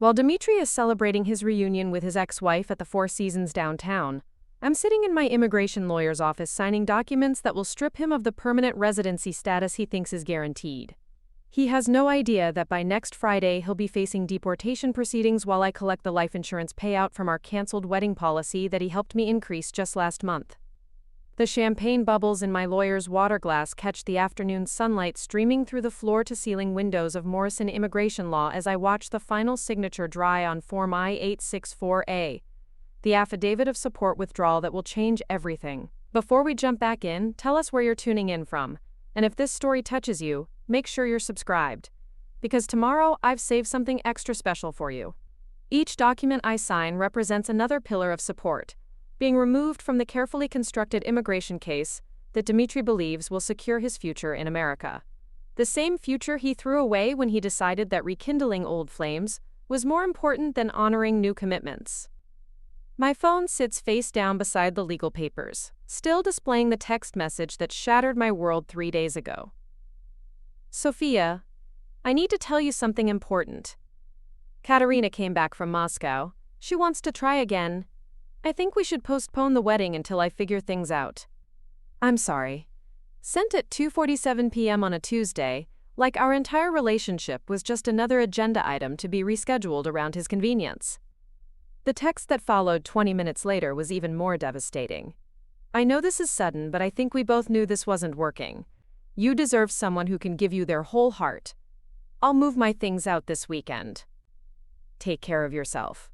While Dmitri is celebrating his reunion with his ex-wife at the Four Seasons downtown, I'm sitting in my immigration lawyer's office signing documents that will strip him of the permanent residency status he thinks is guaranteed. He has no idea that by next Friday he'll be facing deportation proceedings while I collect the life insurance payout from our canceled wedding policy that he helped me increase just last month. The champagne bubbles in my lawyer's water glass catch the afternoon sunlight streaming through the floor-to-ceiling windows of Morrison Immigration Law as I watch the final signature dry on Form I-864A, the affidavit of support withdrawal that will change everything. Before we jump back in, tell us where you're tuning in from, and if this story touches you, make sure you're subscribed, because tomorrow I've saved something extra special for you. Each document I sign represents another pillar of support, being removed from the carefully constructed immigration case that Dmitri believes will secure his future in America. The same future he threw away when he decided that rekindling old flames was more important than honoring new commitments. My phone sits face down beside the legal papers, still displaying the text message that shattered my world 3 days ago. Sophia, I need to tell you something important. Katarina came back from Moscow. She wants to try again. I think we should postpone the wedding until I figure things out. I'm sorry. Sent at 2:47 p.m. on a Tuesday, like our entire relationship was just another agenda item to be rescheduled around his convenience. The text that followed 20 minutes later was even more devastating. I know this is sudden, but I think we both knew this wasn't working. You deserve someone who can give you their whole heart. I'll move my things out this weekend. Take care of yourself.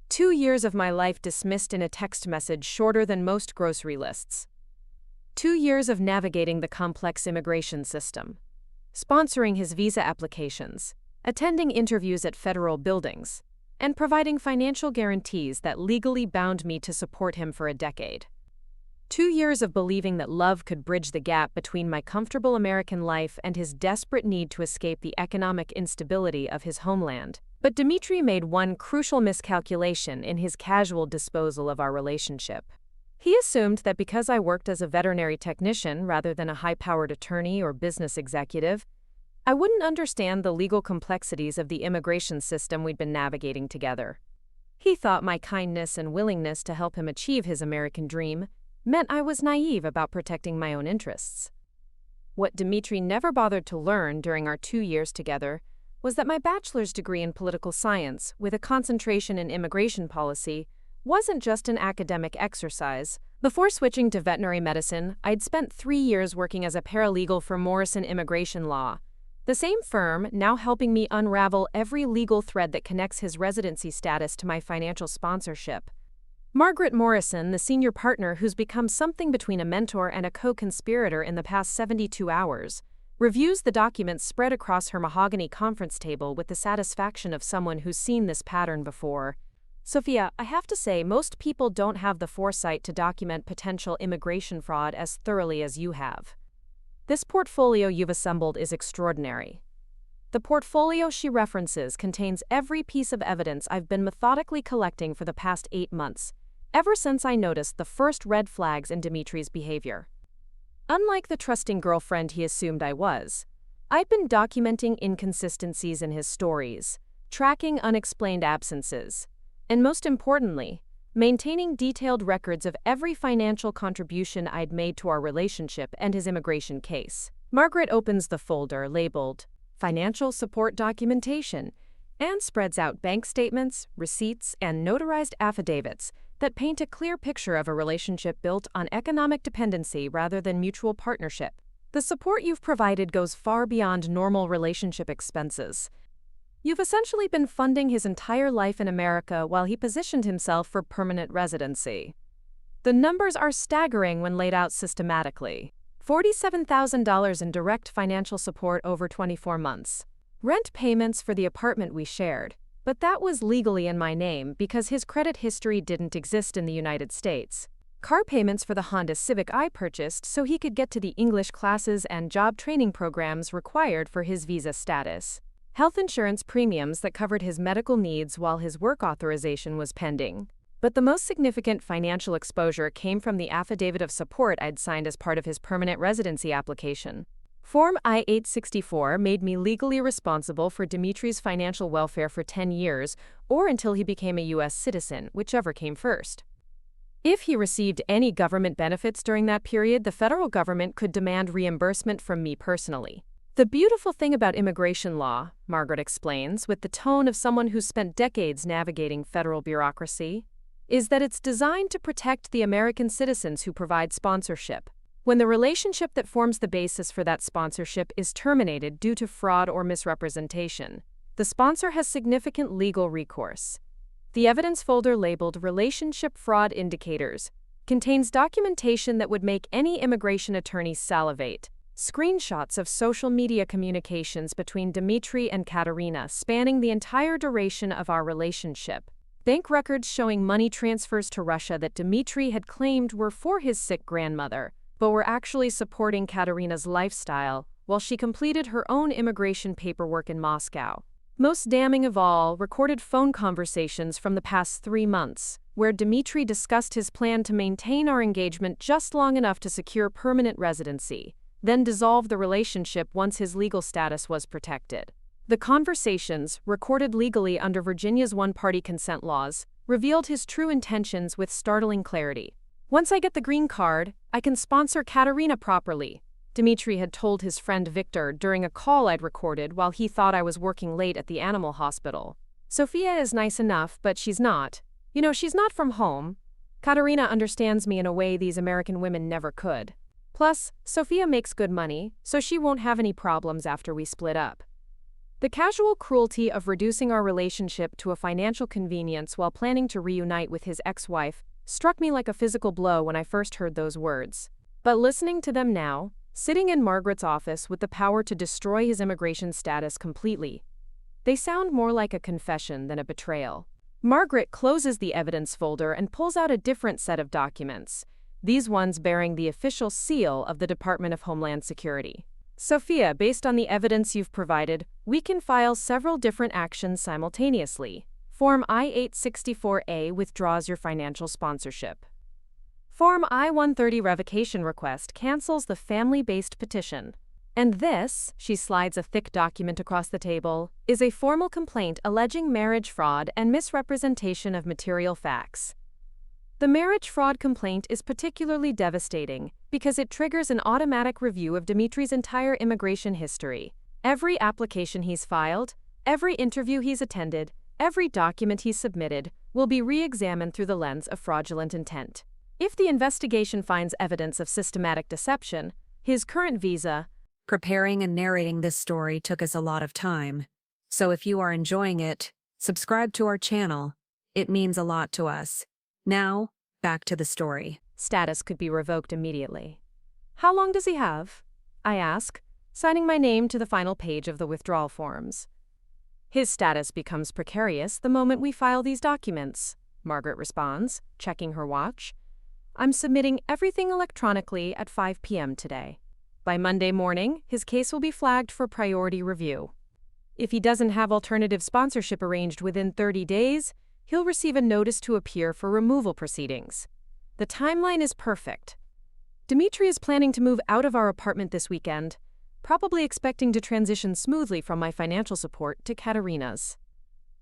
2 years of my life dismissed in a text message shorter than most grocery lists. 2 years of navigating the complex immigration system, sponsoring his visa applications, attending interviews at federal buildings, and providing financial guarantees that legally bound me to support him for a decade. 2 years of believing that love could bridge the gap between my comfortable American life and his desperate need to escape the economic instability of his homeland. But Dmitri made one crucial miscalculation in his casual disposal of our relationship. He assumed that because I worked as a veterinary technician rather than a high-powered attorney or business executive, I wouldn't understand the legal complexities of the immigration system we'd been navigating together. He thought my kindness and willingness to help him achieve his American dream meant I was naive about protecting my own interests. What Dmitri never bothered to learn during our 2 years together was that my bachelor's degree in political science, with a concentration in immigration policy, wasn't just an academic exercise. Before switching to veterinary medicine, I'd spent 3 years working as a paralegal for Morrison Immigration Law, the same firm now helping me unravel every legal thread that connects his residency status to my financial sponsorship. Margaret Morrison, the senior partner who's become something between a mentor and a co-conspirator in the past 72 hours, reviews the documents spread across her mahogany conference table with the satisfaction of someone who's seen this pattern before. Sophia, I have to say, most people don't have the foresight to document potential immigration fraud as thoroughly as you have. This portfolio you've assembled is extraordinary. The portfolio she references contains every piece of evidence I've been methodically collecting for the past 8 months, ever since I noticed the first red flags in Dmitri's behavior. Unlike the trusting girlfriend he assumed I was, I'd been documenting inconsistencies in his stories, tracking unexplained absences, and most importantly, maintaining detailed records of every financial contribution I'd made to our relationship and his immigration case. Margaret opens the folder labeled Financial Support Documentation and spreads out bank statements, receipts, and notarized affidavits that paint a clear picture of a relationship built on economic dependency rather than mutual partnership. The support you've provided goes far beyond normal relationship expenses. You've essentially been funding his entire life in America while he positioned himself for permanent residency. The numbers are staggering when laid out systematically. $47,000 in direct financial support over 24 months. Rent payments for the apartment we shared, but that was legally in my name because his credit history didn't exist in the United States. Car payments for the Honda Civic I purchased so he could get to the English classes and job training programs required for his visa status. Health insurance premiums that covered his medical needs while his work authorization was pending. But the most significant financial exposure came from the affidavit of support I'd signed as part of his permanent residency application. Form I-864 made me legally responsible for Dmitri's financial welfare for 10 years, or until he became a U.S. citizen, whichever came first. If he received any government benefits during that period, the federal government could demand reimbursement from me personally. The beautiful thing about immigration law, Margaret explains, with the tone of someone who's spent decades navigating federal bureaucracy, is that it's designed to protect the American citizens who provide sponsorship. When the relationship that forms the basis for that sponsorship is terminated due to fraud or misrepresentation, the sponsor has significant legal recourse. The evidence folder labeled Relationship Fraud Indicators contains documentation that would make any immigration attorney salivate. Screenshots of social media communications between Dmitri and Katarina spanning the entire duration of our relationship. Bank records showing money transfers to Russia that Dmitri had claimed were for his sick grandmother, but were actually supporting Katarina's lifestyle while she completed her own immigration paperwork in Moscow. Most damning of all, recorded phone conversations from the past 3 months, where Dmitri discussed his plan to maintain our engagement just long enough to secure permanent residency, then dissolve the relationship once his legal status was protected. The conversations, recorded legally under Virginia's one-party consent laws, revealed his true intentions with startling clarity. "Once I get the green card, I can sponsor Katarina properly," Dmitri had told his friend Victor during a call I'd recorded while he thought I was working late at the animal hospital. "Sophia is nice enough, but she's not. She's not from home. Katarina understands me in a way these American women never could. Plus, Sophia makes good money, so she won't have any problems after we split up." The casual cruelty of reducing our relationship to a financial convenience while planning to reunite with his ex-wife struck me like a physical blow when I first heard those words. But listening to them now, sitting in Margaret's office with the power to destroy his immigration status completely, they sound more like a confession than a betrayal. Margaret closes the evidence folder and pulls out a different set of documents, these ones bearing the official seal of the Department of Homeland Security. "Sophia, based on the evidence you've provided, we can file several different actions simultaneously. Form I-864A withdraws your financial sponsorship. Form I-130 revocation request cancels the family-based petition. And this," she slides a thick document across the table, "is a formal complaint alleging marriage fraud and misrepresentation of material facts. The marriage fraud complaint is particularly devastating because it triggers an automatic review of Dmitri's entire immigration history. Every application he's filed, every interview he's attended, every document he's submitted will be re-examined through the lens of fraudulent intent. If the investigation finds evidence of systematic deception, his current visa..." Preparing and narrating this story took us a lot of time. So if you are enjoying it, subscribe to our channel. It means a lot to us. Now, back to the story. "Status could be revoked immediately. How long does he have?" I ask, signing my name to the final page of the withdrawal forms. "His status becomes precarious the moment we file these documents," Margaret responds, checking her watch. "I'm submitting everything electronically at 5 p.m. today. By Monday morning, his case will be flagged for priority review. If he doesn't have alternative sponsorship arranged within 30 days, he'll receive a notice to appear for removal proceedings. The timeline is perfect. Dmitri is planning to move out of our apartment this weekend, probably expecting to transition smoothly from my financial support to Katarina's.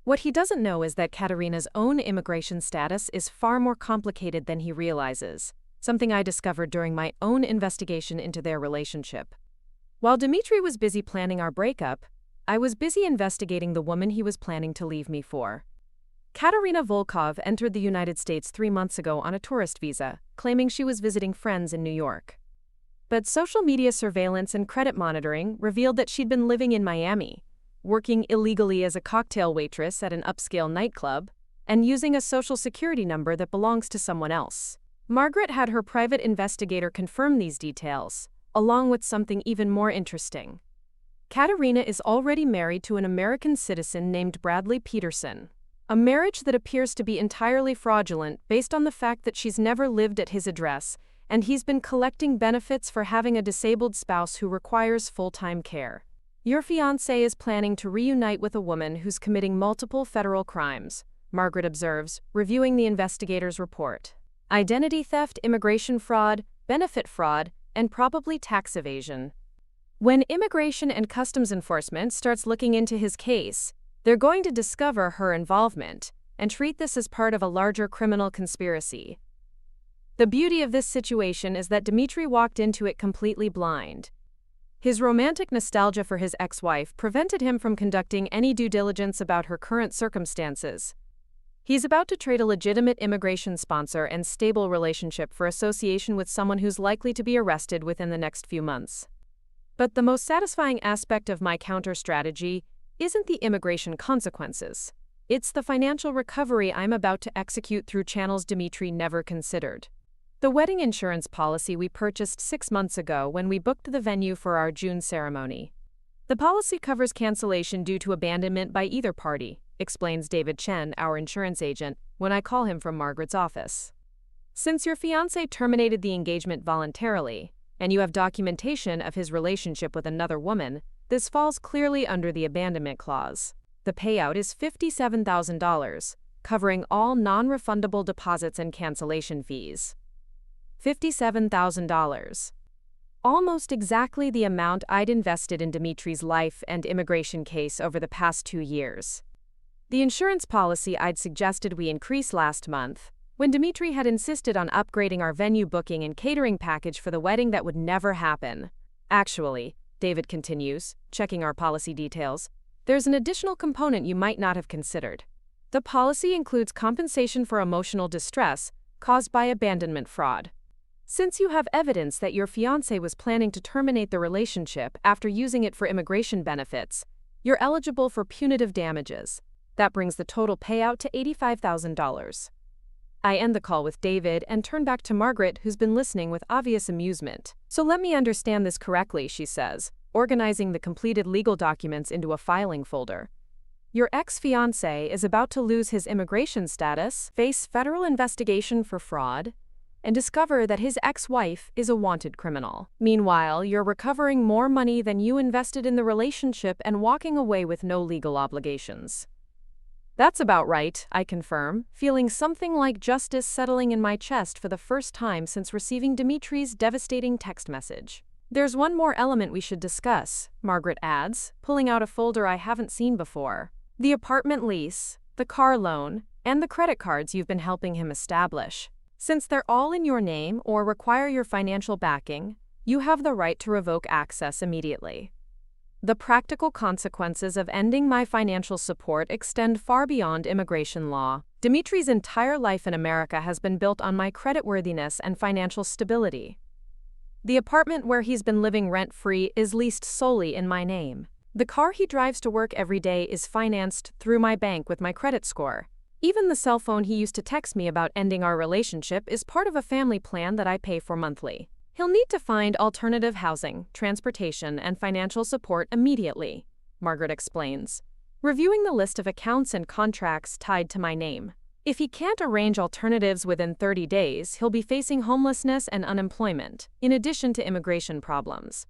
What he doesn't know is that Katarina's own immigration status is far more complicated than he realizes, something I discovered during my own investigation into their relationship. While Dmitri was busy planning our breakup, I was busy investigating the woman he was planning to leave me for. Katarina Volkov entered the United States 3 months ago on a tourist visa, claiming she was visiting friends in New York. But social media surveillance and credit monitoring revealed that she'd been living in Miami, working illegally as a cocktail waitress at an upscale nightclub, and using a social security number that belongs to someone else. Margaret had her private investigator confirm these details, along with something even more interesting. Katarina is already married to an American citizen named Bradley Peterson. A marriage that appears to be entirely fraudulent based on the fact that she's never lived at his address, and he's been collecting benefits for having a disabled spouse who requires full-time care. Your fiancé is planning to reunite with a woman who's committing multiple federal crimes, Margaret observes, reviewing the investigator's report. Identity theft, immigration fraud, benefit fraud, and probably tax evasion. When Immigration and Customs Enforcement starts looking into his case, they're going to discover her involvement and treat this as part of a larger criminal conspiracy. The beauty of this situation is that Dmitri walked into it completely blind. His romantic nostalgia for his ex-wife prevented him from conducting any due diligence about her current circumstances. He's about to trade a legitimate immigration sponsor and stable relationship for association with someone who's likely to be arrested within the next few months. But the most satisfying aspect of my counter-strategy isn't the immigration consequences. It's the financial recovery I'm about to execute through channels Dmitri never considered. The wedding insurance policy we purchased 6 months ago when we booked the venue for our June ceremony. The policy covers cancellation due to abandonment by either party, explains David Chen, our insurance agent, when I call him from Margaret's office. Since your fiancé terminated the engagement voluntarily, and you have documentation of his relationship with another woman, this falls clearly under the abandonment clause. The payout is $57,000, covering all non-refundable deposits and cancellation fees. $57,000. Almost exactly the amount I'd invested in Dmitri's life and immigration case over the past 2 years. The insurance policy I'd suggested we increase last month, when Dmitri had insisted on upgrading our venue booking and catering package for the wedding that would never happen. Actually, David continues, checking our policy details, there's an additional component you might not have considered. The policy includes compensation for emotional distress caused by abandonment fraud. Since you have evidence that your fiancé was planning to terminate the relationship after using it for immigration benefits, you're eligible for punitive damages. That brings the total payout to $85,000. I end the call with David and turn back to Margaret, who's been listening with obvious amusement. So let me understand this correctly, she says, organizing the completed legal documents into a filing folder. Your ex-fiancé is about to lose his immigration status, face federal investigation for fraud, and discover that his ex-wife is a wanted criminal. Meanwhile, you're recovering more money than you invested in the relationship and walking away with no legal obligations. That's about right, I confirm, feeling something like justice settling in my chest for the first time since receiving Dmitri's devastating text message. There's one more element we should discuss, Margaret adds, pulling out a folder I haven't seen before. The apartment lease, the car loan, and the credit cards you've been helping him establish. Since they're all in your name or require your financial backing, you have the right to revoke access immediately. The practical consequences of ending my financial support extend far beyond immigration law. Dmitri's entire life in America has been built on my creditworthiness and financial stability. The apartment where he's been living rent-free is leased solely in my name. The car he drives to work every day is financed through my bank with my credit score. Even the cell phone he used to text me about ending our relationship is part of a family plan that I pay for monthly. He'll need to find alternative housing, transportation, and financial support immediately, Margaret explains, reviewing the list of accounts and contracts tied to my name. If he can't arrange alternatives within 30 days, he'll be facing homelessness and unemployment, in addition to immigration problems.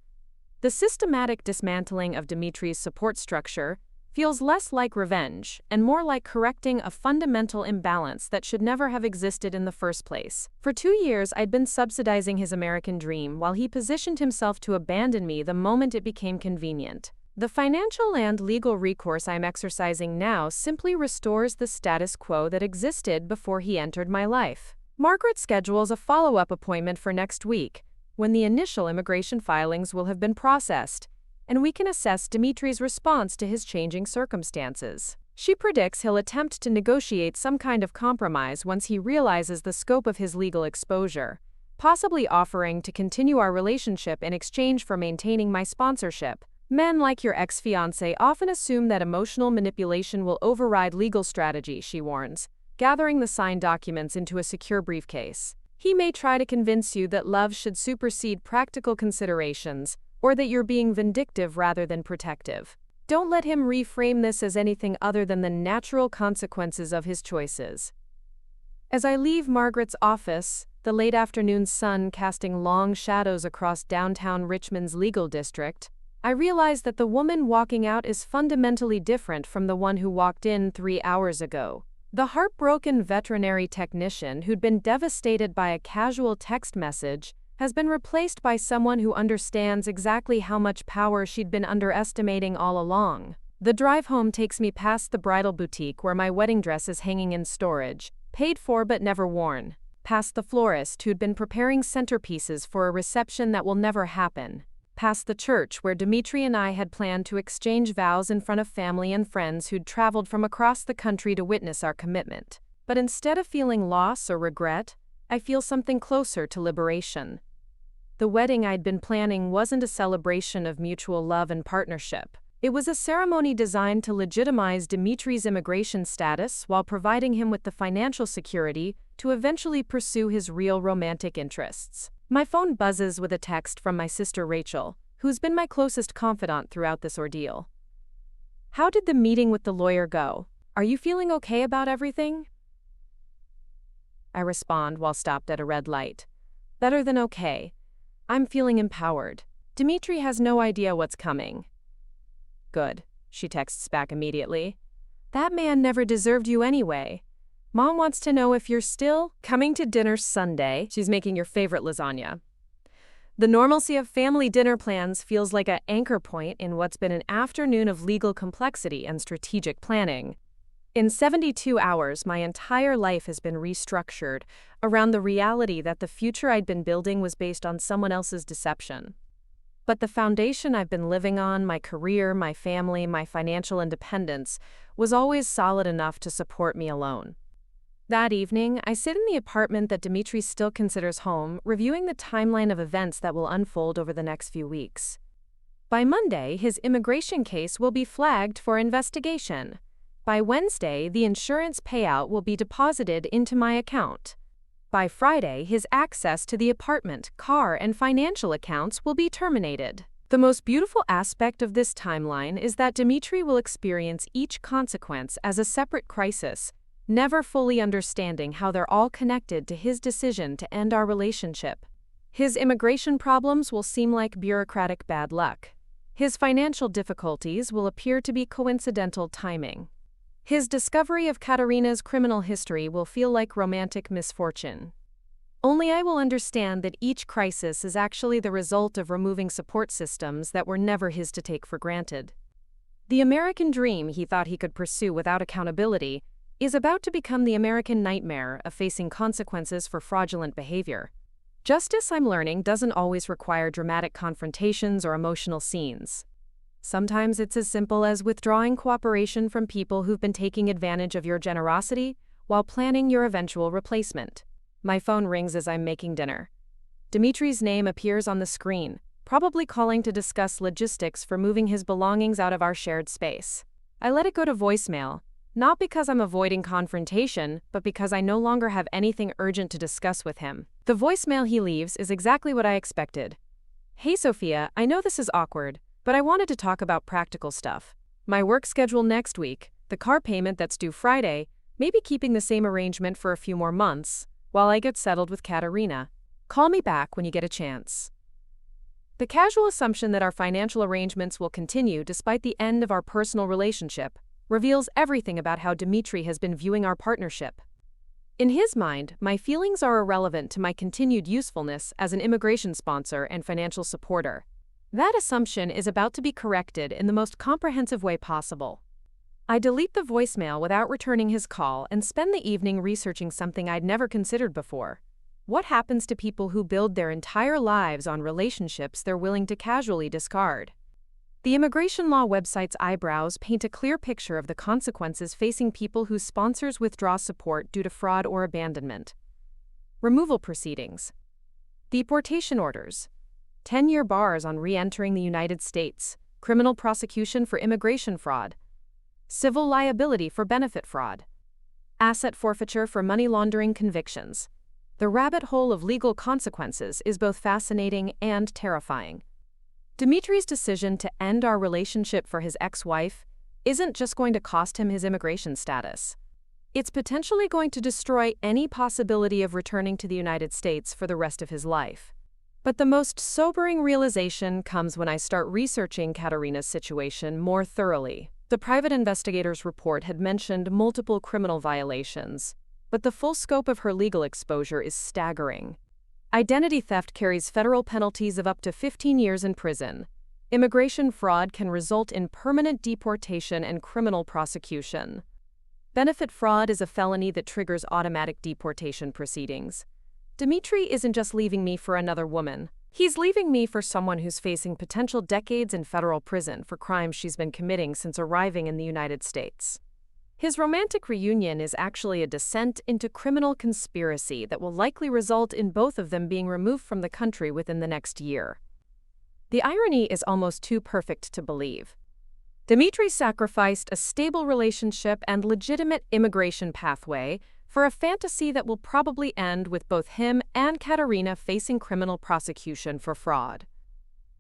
The systematic dismantling of Dmitri's support structure feels less like revenge and more like correcting a fundamental imbalance that should never have existed in the first place. For 2 years, I'd been subsidizing his American dream while he positioned himself to abandon me the moment it became convenient. The financial and legal recourse I'm exercising now simply restores the status quo that existed before he entered my life. Margaret schedules a follow-up appointment for next week, when the initial immigration filings will have been processed, and we can assess Dmitri's response to his changing circumstances. She predicts he'll attempt to negotiate some kind of compromise once he realizes the scope of his legal exposure, possibly offering to continue our relationship in exchange for maintaining my sponsorship. Men like your ex-fiancé often assume that emotional manipulation will override legal strategy, she warns, gathering the signed documents into a secure briefcase. He may try to convince you that love should supersede practical considerations, or that you're being vindictive rather than protective. Don't let him reframe this as anything other than the natural consequences of his choices. As I leave Margaret's office, the late afternoon sun casting long shadows across downtown Richmond's legal district, I realize that the woman walking out is fundamentally different from the one who walked in 3 hours ago. The heartbroken veterinary technician who'd been devastated by a casual text message has been replaced by someone who understands exactly how much power she'd been underestimating all along. The drive home takes me past the bridal boutique where my wedding dress is hanging in storage, paid for but never worn, past the florist who'd been preparing centerpieces for a reception that will never happen, past the church where Dmitri and I had planned to exchange vows in front of family and friends who'd traveled from across the country to witness our commitment. But instead of feeling loss or regret, I feel something closer to liberation. The wedding I'd been planning wasn't a celebration of mutual love and partnership. It was a ceremony designed to legitimize Dmitri's immigration status while providing him with the financial security to eventually pursue his real romantic interests. My phone buzzes with a text from my sister Rachel, who's been my closest confidant throughout this ordeal. "How did the meeting with the lawyer go? Are you feeling okay about everything?" I respond while stopped at a red light. "Better than okay. I'm feeling empowered. Dmitri has no idea what's coming." "Good," she texts back immediately. "That man never deserved you anyway. Mom wants to know if you're still coming to dinner Sunday." She's making your favorite lasagna. The normalcy of family dinner plans feels like an anchor point in what's been an afternoon of legal complexity and strategic planning. In 72 hours, my entire life has been restructured around the reality that the future I'd been building was based on someone else's deception. But the foundation I've been living on, my career, my family, my financial independence, was always solid enough to support me alone. That evening, I sit in the apartment that Dmitri still considers home, reviewing the timeline of events that will unfold over the next few weeks. By Monday, his immigration case will be flagged for investigation. By Wednesday, the insurance payout will be deposited into my account. By Friday, his access to the apartment, car, and financial accounts will be terminated. The most beautiful aspect of this timeline is that Dmitri will experience each consequence as a separate crisis, never fully understanding how they're all connected to his decision to end our relationship. His immigration problems will seem like bureaucratic bad luck. His financial difficulties will appear to be coincidental timing. His discovery of Katarina's criminal history will feel like romantic misfortune. Only I will understand that each crisis is actually the result of removing support systems that were never his to take for granted. The American dream he thought he could pursue without accountability is about to become the American nightmare of facing consequences for fraudulent behavior. Justice, I'm learning, doesn't always require dramatic confrontations or emotional scenes. Sometimes it's as simple as withdrawing cooperation from people who've been taking advantage of your generosity while planning your eventual replacement. My phone rings as I'm making dinner. Dmitri's name appears on the screen, probably calling to discuss logistics for moving his belongings out of our shared space. I let it go to voicemail, not because I'm avoiding confrontation, but because I no longer have anything urgent to discuss with him. The voicemail he leaves is exactly what I expected. "Hey Sophia, I know this is awkward, but I wanted to talk about practical stuff. My work schedule next week, the car payment that's due Friday, maybe keeping the same arrangement for a few more months, while I get settled with Katarina. Call me back when you get a chance." The casual assumption that our financial arrangements will continue despite the end of our personal relationship reveals everything about how Dmitri has been viewing our partnership. In his mind, my feelings are irrelevant to my continued usefulness as an immigration sponsor and financial supporter. That assumption is about to be corrected in the most comprehensive way possible. I delete the voicemail without returning his call and spend the evening researching something I'd never considered before. What happens to people who build their entire lives on relationships they're willing to casually discard? The immigration law website's eyebrows paint a clear picture of the consequences facing people whose sponsors withdraw support due to fraud or abandonment. Removal proceedings. Deportation orders. 10-year bars on re-entering the United States, criminal prosecution for immigration fraud, civil liability for benefit fraud, asset forfeiture for money laundering convictions. The rabbit hole of legal consequences is both fascinating and terrifying. Dmitri's decision to end our relationship for his ex-wife isn't just going to cost him his immigration status. It's potentially going to destroy any possibility of returning to the United States for the rest of his life. But the most sobering realization comes when I start researching Katarina's situation more thoroughly. The private investigator's report had mentioned multiple criminal violations, but the full scope of her legal exposure is staggering. Identity theft carries federal penalties of up to 15 years in prison. Immigration fraud can result in permanent deportation and criminal prosecution. Benefit fraud is a felony that triggers automatic deportation proceedings. Dmitri isn't just leaving me for another woman. He's leaving me for someone who's facing potential decades in federal prison for crimes she's been committing since arriving in the United States. His romantic reunion is actually a descent into criminal conspiracy that will likely result in both of them being removed from the country within the next year. The irony is almost too perfect to believe. Dmitri sacrificed a stable relationship and legitimate immigration pathway for a fantasy that will probably end with both him and Katarina facing criminal prosecution for fraud.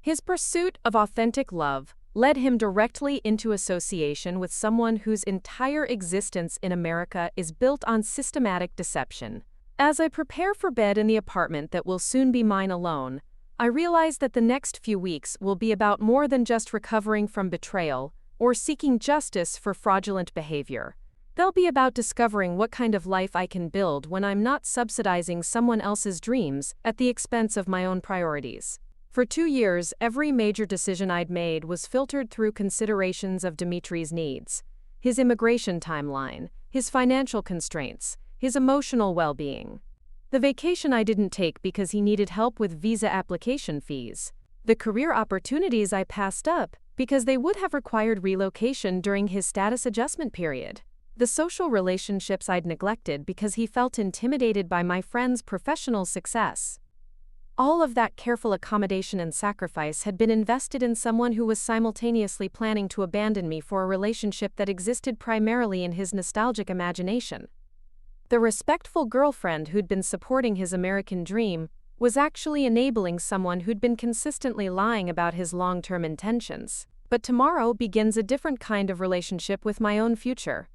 His pursuit of authentic love led him directly into association with someone whose entire existence in America is built on systematic deception. As I prepare for bed in the apartment that will soon be mine alone, I realize that the next few weeks will be about more than just recovering from betrayal or seeking justice for fraudulent behavior. They'll be about discovering what kind of life I can build when I'm not subsidizing someone else's dreams at the expense of my own priorities. For 2 years, every major decision I'd made was filtered through considerations of Dmitri's needs, his immigration timeline, his financial constraints, his emotional well-being. The vacation I didn't take because he needed help with visa application fees. The career opportunities I passed up because they would have required relocation during his status adjustment period. The social relationships I'd neglected because he felt intimidated by my friend's professional success. All of that careful accommodation and sacrifice had been invested in someone who was simultaneously planning to abandon me for a relationship that existed primarily in his nostalgic imagination. The respectful girlfriend who'd been supporting his American dream was actually enabling someone who'd been consistently lying about his long-term intentions. But tomorrow begins a different kind of relationship with my own future.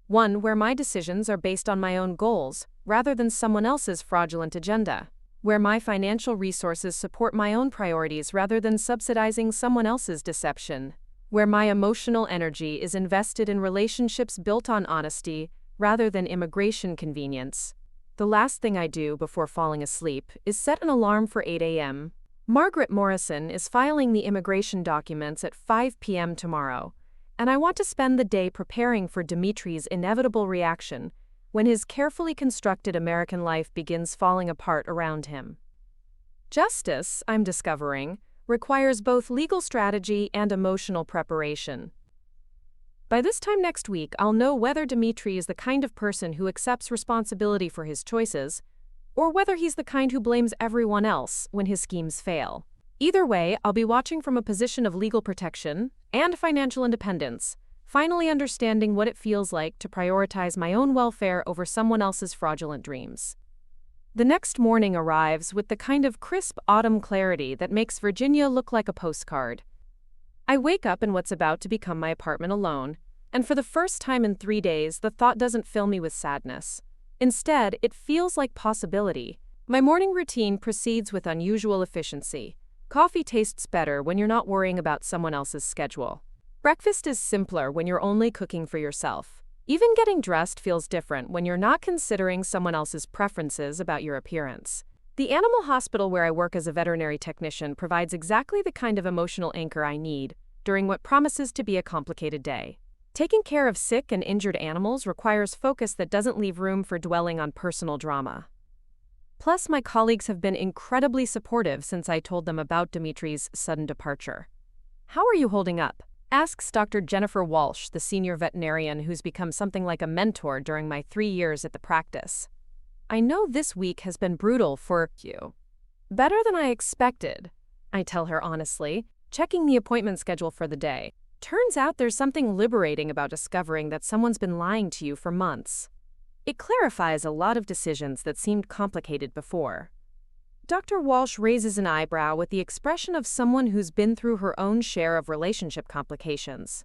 One where my decisions are based on my own goals, rather than someone else's fraudulent agenda. Where my financial resources support my own priorities rather than subsidizing someone else's deception. Where my emotional energy is invested in relationships built on honesty rather than immigration convenience. The last thing I do before falling asleep is set an alarm for 8 a.m. Margaret Morrison is filing the immigration documents at 5 p.m. tomorrow, and I want to spend the day preparing for Dmitri's inevitable reaction when his carefully constructed American life begins falling apart around him. Justice, I'm discovering, requires both legal strategy and emotional preparation. By this time next week, I'll know whether Dmitri is the kind of person who accepts responsibility for his choices, or whether he's the kind who blames everyone else when his schemes fail. Either way, I'll be watching from a position of legal protection and financial independence, finally understanding what it feels like to prioritize my own welfare over someone else's fraudulent dreams. The next morning arrives with the kind of crisp autumn clarity that makes Virginia look like a postcard. I wake up in what's about to become my apartment alone, and for the first time in 3 days, the thought doesn't fill me with sadness. Instead, it feels like possibility. My morning routine proceeds with unusual efficiency. Coffee tastes better when you're not worrying about someone else's schedule. Breakfast is simpler when you're only cooking for yourself. Even getting dressed feels different when you're not considering someone else's preferences about your appearance. The animal hospital where I work as a veterinary technician provides exactly the kind of emotional anchor I need during what promises to be a complicated day. Taking care of sick and injured animals requires focus that doesn't leave room for dwelling on personal drama. Plus, my colleagues have been incredibly supportive since I told them about Dmitri's sudden departure. "How are you holding up?" asks Dr. Jennifer Walsh, the senior veterinarian who's become something like a mentor during my 3 years at the practice. "I know this week has been brutal for you." "Better than I expected," I tell her honestly, checking the appointment schedule for the day. Turns out there's something liberating about discovering that someone's been lying to you for months. It clarifies a lot of decisions that seemed complicated before. Dr. Walsh raises an eyebrow with the expression of someone who's been through her own share of relationship complications.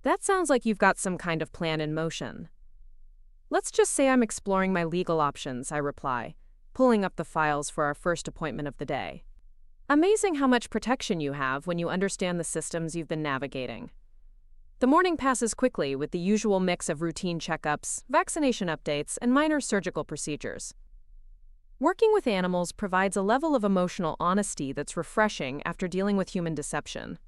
"That sounds like you've got some kind of plan in motion." "Let's just say I'm exploring my legal options," I reply, pulling up the files for our first appointment of the day. Amazing how much protection you have when you understand the systems you've been navigating. The morning passes quickly with the usual mix of routine checkups, vaccination updates, and minor surgical procedures. Working with animals provides a level of emotional honesty that's refreshing after dealing with human deception.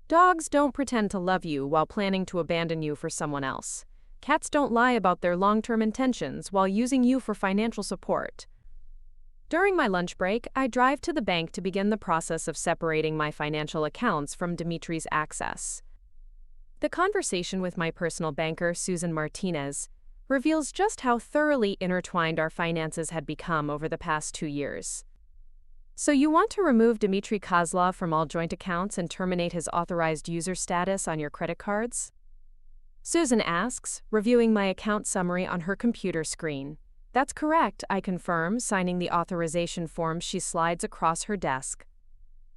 Dogs don't pretend to love you while planning to abandon you for someone else. Cats don't lie about their long-term intentions while using you for financial support. During my lunch break, I drive to the bank to begin the process of separating my financial accounts from Dmitri's access. The conversation with my personal banker, Susan Martinez, reveals just how thoroughly intertwined our finances had become over the past 2 years. So you want to remove Dmitri Kozlov from all joint accounts and terminate his authorized user status on your credit cards? Susan asks, reviewing my account summary on her computer screen. That's correct, I confirm, signing the authorization form she slides across her desk.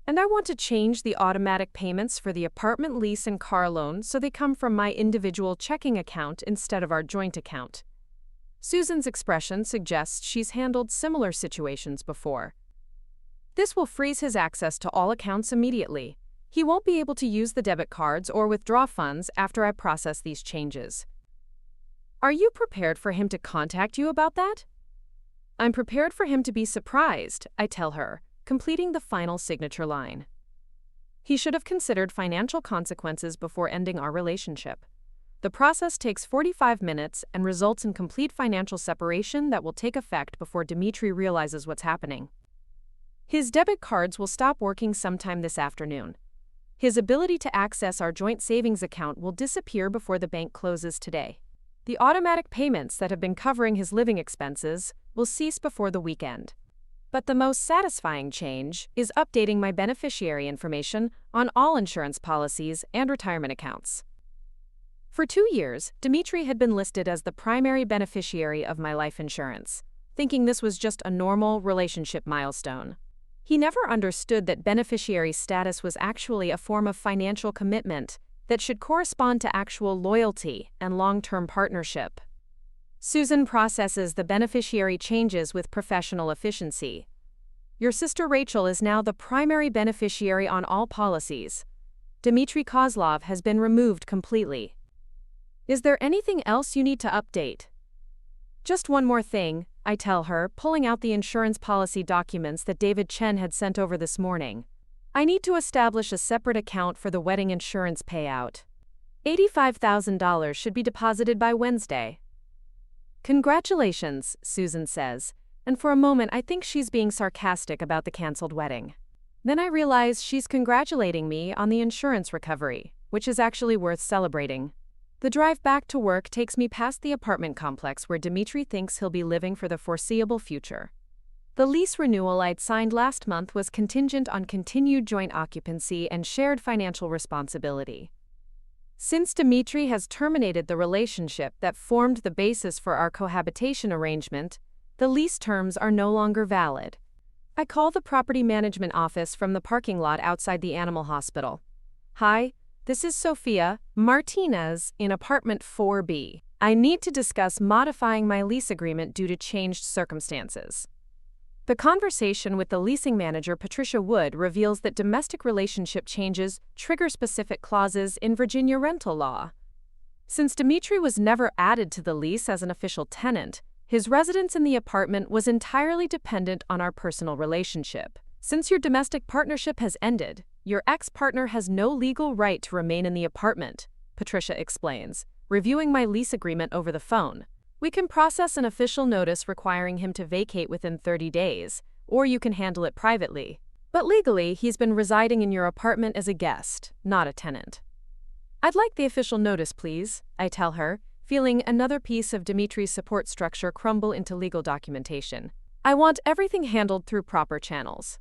And I want to change the automatic payments for the apartment lease and car loan so they come from my individual checking account instead of our joint account. Susan's expression suggests she's handled similar situations before. This will freeze his access to all accounts immediately. He won't be able to use the debit cards or withdraw funds after I process these changes. Are you prepared for him to contact you about that? I'm prepared for him to be surprised, I tell her, completing the final signature line. He should have considered financial consequences before ending our relationship. The process takes 45 minutes and results in complete financial separation that will take effect before Dmitri realizes what's happening. His debit cards will stop working sometime this afternoon. His ability to access our joint savings account will disappear before the bank closes today. The automatic payments that have been covering his living expenses will cease before the weekend. But the most satisfying change is updating my beneficiary information on all insurance policies and retirement accounts. For 2 years, Dmitri had been listed as the primary beneficiary of my life insurance, thinking this was just a normal relationship milestone. He never understood that beneficiary status was actually a form of financial commitment that should correspond to actual loyalty and long-term partnership. Susan processes the beneficiary changes with professional efficiency. Your sister Rachel is now the primary beneficiary on all policies. Dmitri Kozlov has been removed completely. Is there anything else you need to update? Just one more thing, I tell her, pulling out the insurance policy documents that David Chen had sent over this morning. I need to establish a separate account for the wedding insurance payout. $85,000 should be deposited by Wednesday. Congratulations, Susan says, and for a moment I think she's being sarcastic about the canceled wedding. Then I realize she's congratulating me on the insurance recovery, which is actually worth celebrating. The drive back to work takes me past the apartment complex where Dmitri thinks he'll be living for the foreseeable future. The lease renewal I'd signed last month was contingent on continued joint occupancy and shared financial responsibility. Since Dmitri has terminated the relationship that formed the basis for our cohabitation arrangement, the lease terms are no longer valid. I call the property management office from the parking lot outside the animal hospital. Hi, this is Sophia Martinez in apartment 4B. I need to discuss modifying my lease agreement due to changed circumstances. The conversation with the leasing manager, Patricia Wood, reveals that domestic relationship changes trigger specific clauses in Virginia rental law. Since Dmitri was never added to the lease as an official tenant, his residence in the apartment was entirely dependent on our personal relationship. Since your domestic partnership has ended, your ex-partner has no legal right to remain in the apartment, Patricia explains, reviewing my lease agreement over the phone. We can process an official notice requiring him to vacate within 30 days, or you can handle it privately. But legally, he's been residing in your apartment as a guest, not a tenant. I'd like the official notice, please, I tell her, feeling another piece of Dmitri's support structure crumble into legal documentation. I want everything handled through proper channels.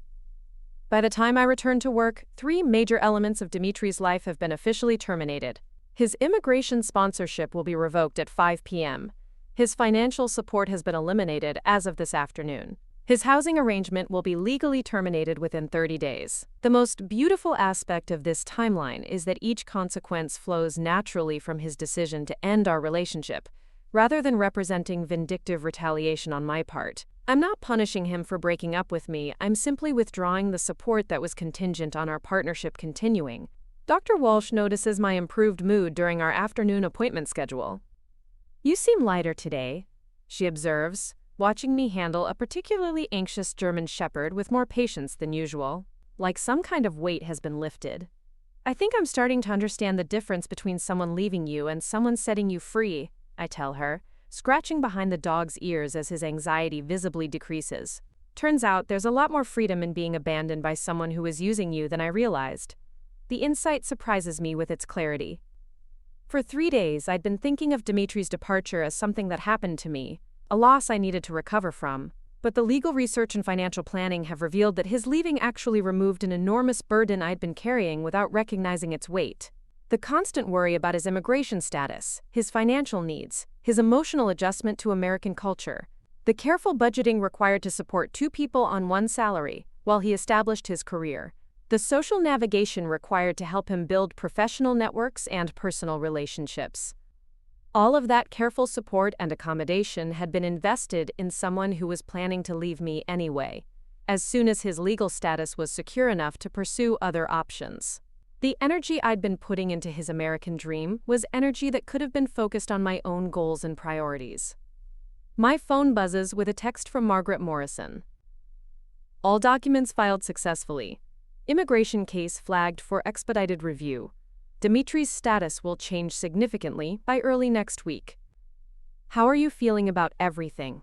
By the time I return to work, 3 major elements of Dmitri's life have been officially terminated. His immigration sponsorship will be revoked at 5 p.m. His financial support has been eliminated as of this afternoon. His housing arrangement will be legally terminated within 30 days. The most beautiful aspect of this timeline is that each consequence flows naturally from his decision to end our relationship, rather than representing vindictive retaliation on my part. I'm not punishing him for breaking up with me, I'm simply withdrawing the support that was contingent on our partnership continuing. Dr. Walsh notices my improved mood during our afternoon appointment schedule. You seem lighter today, she observes, watching me handle a particularly anxious German shepherd with more patience than usual. Like some kind of weight has been lifted. I think I'm starting to understand the difference between someone leaving you and someone setting you free, I tell her, scratching behind the dog's ears as his anxiety visibly decreases. Turns out there's a lot more freedom in being abandoned by someone who is using you than I realized. The insight surprises me with its clarity. For 3 days, I'd been thinking of Dmitri's departure as something that happened to me, a loss I needed to recover from. But the legal research and financial planning have revealed that his leaving actually removed an enormous burden I'd been carrying without recognizing its weight. The constant worry about his immigration status, his financial needs, his emotional adjustment to American culture, the careful budgeting required to support 2 people on 1 salary while he established his career, the social navigation required to help him build professional networks and personal relationships. All of that careful support and accommodation had been invested in someone who was planning to leave me anyway, as soon as his legal status was secure enough to pursue other options. The energy I'd been putting into his American dream was energy that could have been focused on my own goals and priorities. My phone buzzes with a text from Margaret Morrison. All documents filed successfully. Immigration case flagged for expedited review. Dmitri's status will change significantly by early next week. How are you feeling about everything?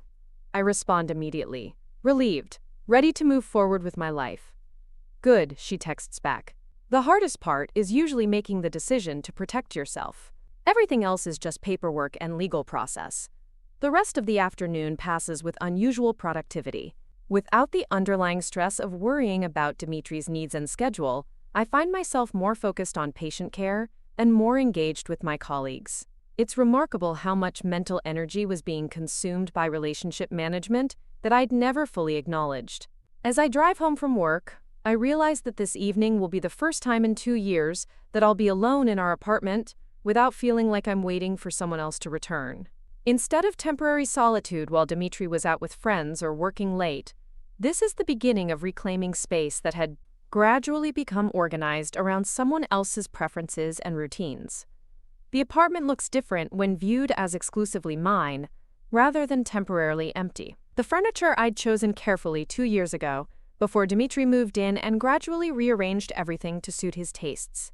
I respond immediately, relieved, ready to move forward with my life. Good, she texts back. The hardest part is usually making the decision to protect yourself. Everything else is just paperwork and legal process. The rest of the afternoon passes with unusual productivity. Without the underlying stress of worrying about Dmitri's needs and schedule, I find myself more focused on patient care and more engaged with my colleagues. It's remarkable how much mental energy was being consumed by relationship management that I'd never fully acknowledged. As I drive home from work, I realize that this evening will be the first time in 2 years that I'll be alone in our apartment without feeling like I'm waiting for someone else to return. Instead of temporary solitude while Dmitri was out with friends or working late, this is the beginning of reclaiming space that had gradually become organized around someone else's preferences and routines. The apartment looks different when viewed as exclusively mine, rather than temporarily empty. The furniture I'd chosen carefully 2 years ago, before Dmitri moved in and gradually rearranged everything to suit his tastes.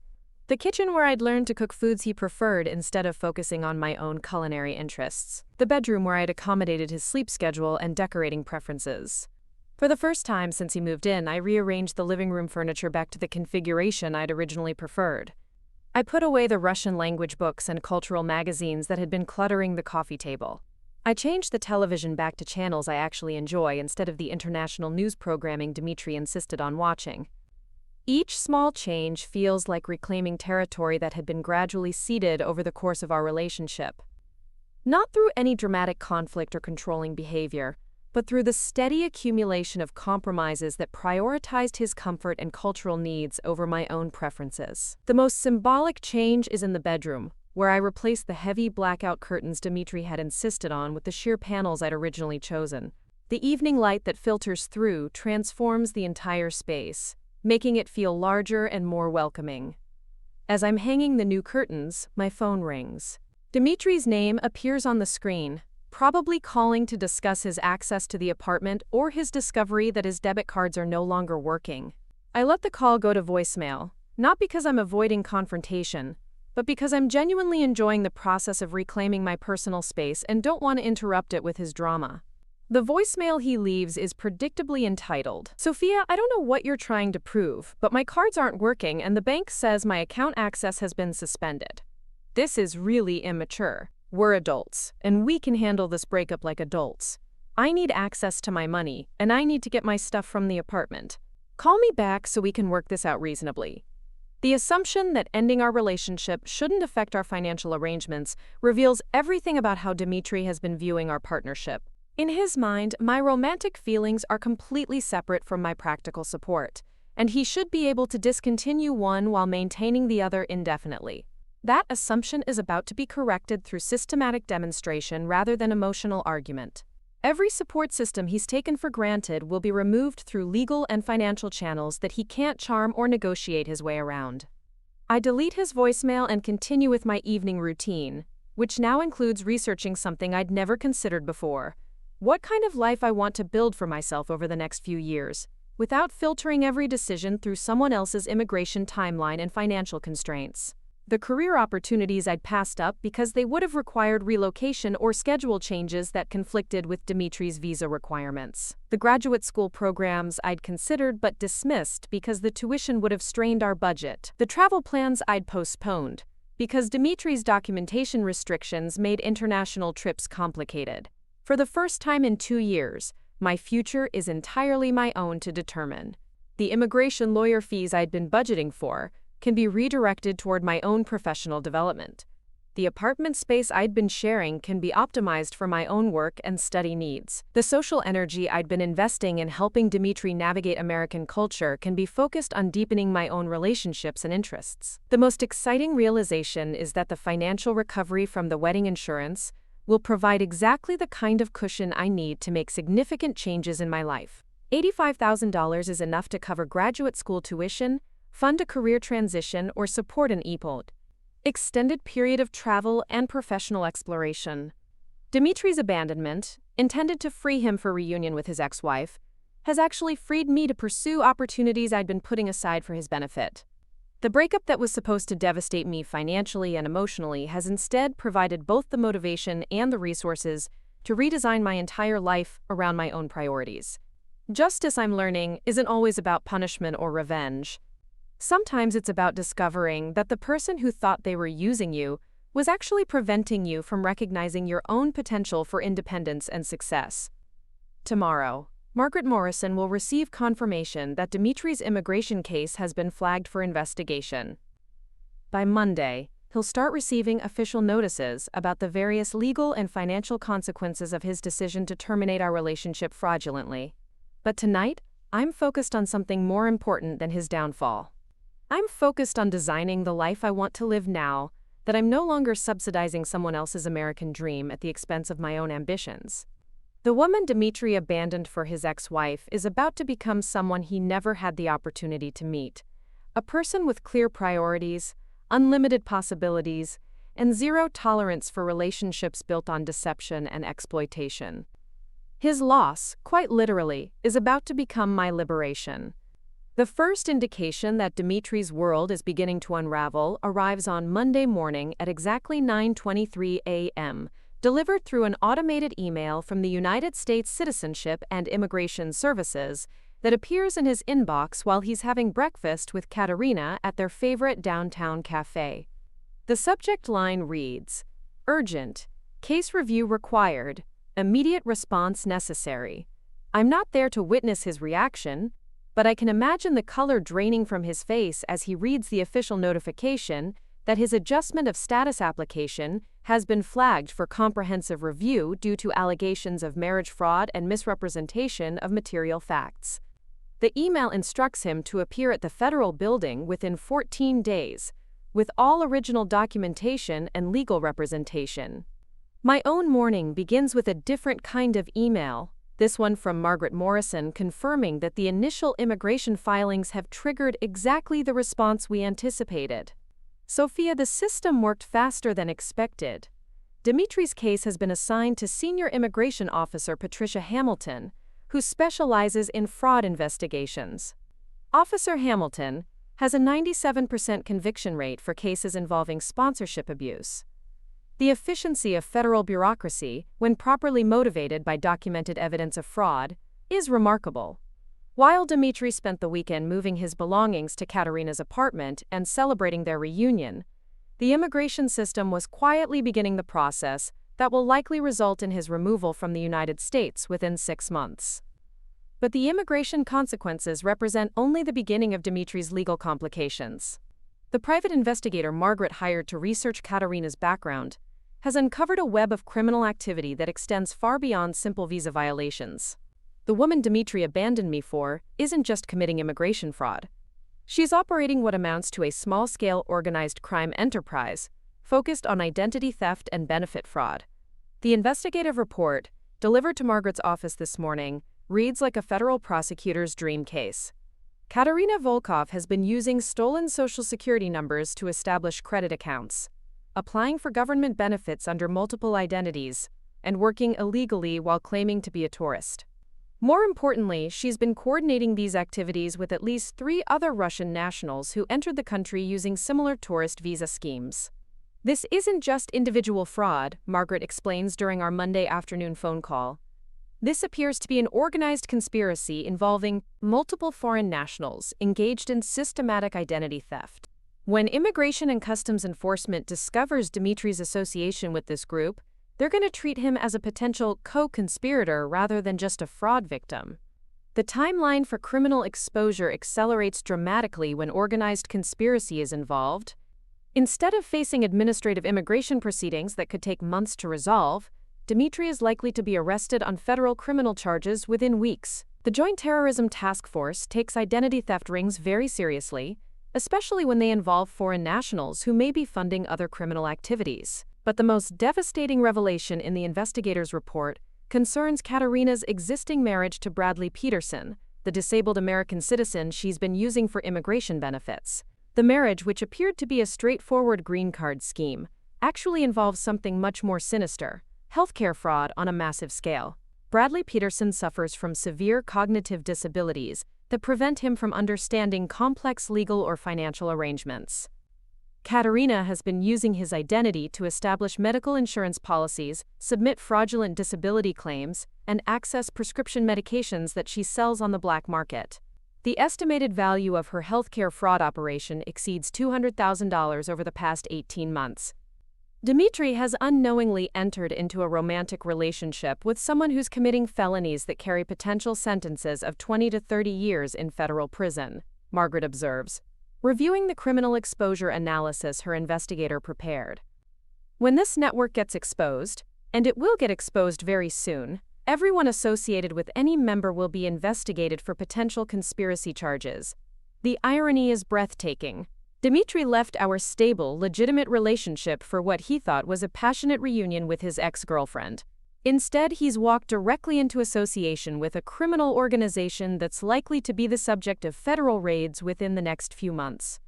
The kitchen where I'd learned to cook foods he preferred instead of focusing on my own culinary interests. The bedroom where I'd accommodated his sleep schedule and decorating preferences. For the first time since he moved in, I rearranged the living room furniture back to the configuration I'd originally preferred. I put away the Russian language books and cultural magazines that had been cluttering the coffee table. I changed the television back to channels I actually enjoy instead of the international news programming Dmitri insisted on watching. Each small change feels like reclaiming territory that had been gradually ceded over the course of our relationship. Not through any dramatic conflict or controlling behavior, but through the steady accumulation of compromises that prioritized his comfort and cultural needs over my own preferences. The most symbolic change is in the bedroom, where I replaced the heavy blackout curtains Dmitri had insisted on with the sheer panels I'd originally chosen. The evening light that filters through transforms the entire space, making it feel larger and more welcoming. As I'm hanging the new curtains, my phone rings. Dmitri's name appears on the screen, probably calling to discuss his access to the apartment or his discovery that his debit cards are no longer working. I let the call go to voicemail, not because I'm avoiding confrontation, but because I'm genuinely enjoying the process of reclaiming my personal space and don't want to interrupt it with his drama. The voicemail he leaves is predictably entitled, "Sophia, I don't know what you're trying to prove, but my cards aren't working and the bank says my account access has been suspended. This is really immature. We're adults, and we can handle this breakup like adults. I need access to my money, and I need to get my stuff from the apartment. Call me back so we can work this out reasonably." The assumption that ending our relationship shouldn't affect our financial arrangements reveals everything about how Dmitri has been viewing our partnership. In his mind, my romantic feelings are completely separate from my practical support, and he should be able to discontinue one while maintaining the other indefinitely. That assumption is about to be corrected through systematic demonstration rather than emotional argument. Every support system he's taken for granted will be removed through legal and financial channels that he can't charm or negotiate his way around. I delete his voicemail and continue with my evening routine, which now includes researching something I'd never considered before: what kind of life I want to build for myself over the next few years, without filtering every decision through someone else's immigration timeline and financial constraints. The career opportunities I'd passed up because they would have required relocation or schedule changes that conflicted with Dmitri's visa requirements. The graduate school programs I'd considered but dismissed because the tuition would have strained our budget. The travel plans I'd postponed because Dmitri's documentation restrictions made international trips complicated. For the first time in 2 years, my future is entirely my own to determine. The immigration lawyer fees I'd been budgeting for can be redirected toward my own professional development. The apartment space I'd been sharing can be optimized for my own work and study needs. The social energy I'd been investing in helping Dmitri navigate American culture can be focused on deepening my own relationships and interests. The most exciting realization is that the financial recovery from the wedding insurance will provide exactly the kind of cushion I need to make significant changes in my life. $85,000 is enough to cover graduate school tuition, fund a career transition, or support an extended period of travel and professional exploration. Dmitri's abandonment, intended to free him for reunion with his ex-wife, has actually freed me to pursue opportunities I'd been putting aside for his benefit. The breakup that was supposed to devastate me financially and emotionally has instead provided both the motivation and the resources to redesign my entire life around my own priorities. Justice, I'm learning, isn't always about punishment or revenge. Sometimes it's about discovering that the person who thought they were using you was actually preventing you from recognizing your own potential for independence and success. Tomorrow, Margaret Morrison will receive confirmation that Dmitri's immigration case has been flagged for investigation. By Monday, he'll start receiving official notices about the various legal and financial consequences of his decision to terminate our relationship fraudulently. But tonight, I'm focused on something more important than his downfall. I'm focused on designing the life I want to live now, that I'm no longer subsidizing someone else's American dream at the expense of my own ambitions. The woman Dmitri abandoned for his ex-wife is about to become someone he never had the opportunity to meet. A person with clear priorities, unlimited possibilities, and zero tolerance for relationships built on deception and exploitation. His loss, quite literally, is about to become my liberation. The first indication that Dmitri's world is beginning to unravel arrives on Monday morning at exactly 9:23 a.m., delivered through an automated email from the United States Citizenship and Immigration Services that appears in his inbox while he's having breakfast with Katarina at their favorite downtown cafe. The subject line reads, "Urgent, case review required, immediate response necessary." I'm not there to witness his reaction, but I can imagine the color draining from his face as he reads the official notification that his adjustment of status application has been flagged for comprehensive review due to allegations of marriage fraud and misrepresentation of material facts. The email instructs him to appear at the federal building within 14 days, with all original documentation and legal representation. My own morning begins with a different kind of email. This one from Margaret Morrison confirming that the initial immigration filings have triggered exactly the response we anticipated. Sophia, the system worked faster than expected. Dmitri's case has been assigned to Senior Immigration Officer Patricia Hamilton, who specializes in fraud investigations. Officer Hamilton has a 97% conviction rate for cases involving sponsorship abuse. The efficiency of federal bureaucracy, when properly motivated by documented evidence of fraud, is remarkable. While Dmitri spent the weekend moving his belongings to Katarina's apartment and celebrating their reunion, the immigration system was quietly beginning the process that will likely result in his removal from the United States within 6 months. But the immigration consequences represent only the beginning of Dmitri's legal complications. The private investigator Margaret hired to research Katarina's background has uncovered a web of criminal activity that extends far beyond simple visa violations. The woman Dmitri abandoned me for isn't just committing immigration fraud. She's operating what amounts to a small-scale organized crime enterprise focused on identity theft and benefit fraud. The investigative report, delivered to Margaret's office this morning, reads like a federal prosecutor's dream case. Katarina Volkov has been using stolen Social Security numbers to establish credit accounts, applying for government benefits under multiple identities, and working illegally while claiming to be a tourist. More importantly, she's been coordinating these activities with at least 3 other Russian nationals who entered the country using similar tourist visa schemes. This isn't just individual fraud, Margaret explains during our Monday afternoon phone call. This appears to be an organized conspiracy involving multiple foreign nationals engaged in systematic identity theft. When Immigration and Customs Enforcement discovers Dmitri's association with this group, they're going to treat him as a potential co-conspirator rather than just a fraud victim. The timeline for criminal exposure accelerates dramatically when organized conspiracy is involved. Instead of facing administrative immigration proceedings that could take months to resolve, Dmitri is likely to be arrested on federal criminal charges within weeks. The Joint Terrorism Task Force takes identity theft rings very seriously, especially when they involve foreign nationals who may be funding other criminal activities. But the most devastating revelation in the investigators' report concerns Katarina's existing marriage to Bradley Peterson, the disabled American citizen she's been using for immigration benefits. The marriage, which appeared to be a straightforward green card scheme, actually involves something much more sinister: healthcare fraud on a massive scale. Bradley Peterson suffers from severe cognitive disabilities that prevent him from understanding complex legal or financial arrangements. Katarina has been using his identity to establish medical insurance policies, submit fraudulent disability claims, and access prescription medications that she sells on the black market. The estimated value of her healthcare fraud operation exceeds $200,000 over the past 18 months. Dmitri has unknowingly entered into a romantic relationship with someone who's committing felonies that carry potential sentences of 20 to 30 years in federal prison, Margaret observes, reviewing the criminal exposure analysis her investigator prepared. When this network gets exposed, and it will get exposed very soon, everyone associated with any member will be investigated for potential conspiracy charges. The irony is breathtaking. Dmitri left our stable, legitimate relationship for what he thought was a passionate reunion with his ex-girlfriend. Instead, he's walked directly into association with a criminal organization that's likely to be the subject of federal raids within the next few months.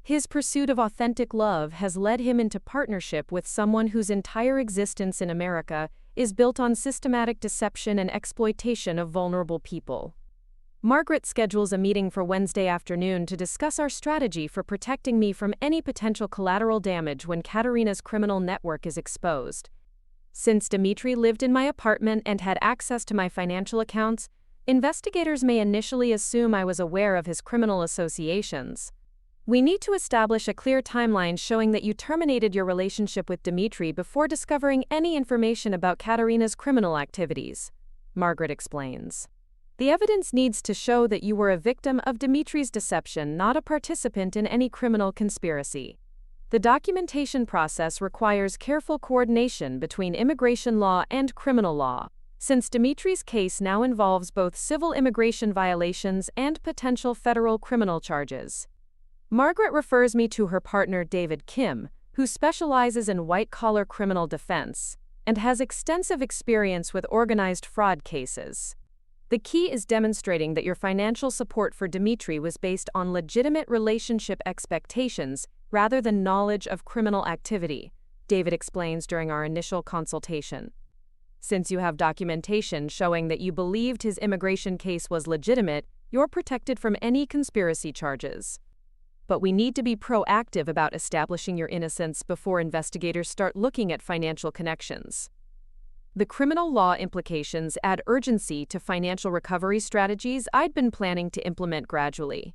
His pursuit of authentic love has led him into partnership with someone whose entire existence in America is built on systematic deception and exploitation of vulnerable people. Margaret schedules a meeting for Wednesday afternoon to discuss our strategy for protecting me from any potential collateral damage when Katarina's criminal network is exposed. Since Dmitri lived in my apartment and had access to my financial accounts, investigators may initially assume I was aware of his criminal associations. We need to establish a clear timeline showing that you terminated your relationship with Dmitri before discovering any information about Katarina's criminal activities, Margaret explains. The evidence needs to show that you were a victim of Dmitri's deception, not a participant in any criminal conspiracy. The documentation process requires careful coordination between immigration law and criminal law, since Dmitri's case now involves both civil immigration violations and potential federal criminal charges. Margaret refers me to her partner David Kim, who specializes in white-collar criminal defense and has extensive experience with organized fraud cases. The key is demonstrating that your financial support for Dmitri was based on legitimate relationship expectations rather than knowledge of criminal activity, David explains during our initial consultation. Since you have documentation showing that you believed his immigration case was legitimate, you're protected from any conspiracy charges. But we need to be proactive about establishing your innocence before investigators start looking at financial connections. The criminal law implications add urgency to financial recovery strategies I'd been planning to implement gradually.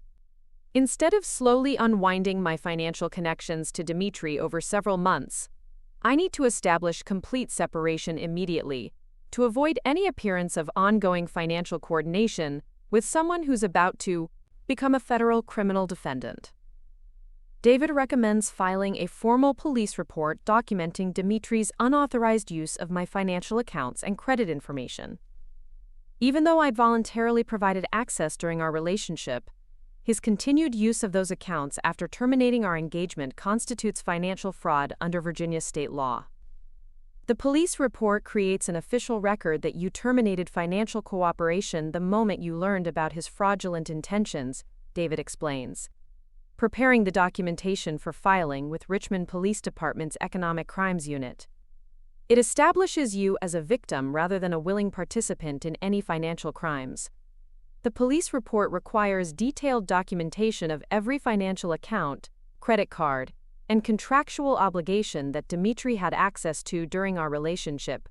Instead of slowly unwinding my financial connections to Dmitri over several months, I need to establish complete separation immediately to avoid any appearance of ongoing financial coordination with someone who's about to become a federal criminal defendant. David recommends filing a formal police report documenting Dmitri's unauthorized use of my financial accounts and credit information. Even though I'd voluntarily provided access during our relationship, his continued use of those accounts after terminating our engagement constitutes financial fraud under Virginia state law. The police report creates an official record that you terminated financial cooperation the moment you learned about his fraudulent intentions, David explains. Preparing the documentation for filing with Richmond Police Department's Economic Crimes Unit. It establishes you as a victim rather than a willing participant in any financial crimes. The police report requires detailed documentation of every financial account, credit card, and contractual obligation that Dmitri had access to during our relationship.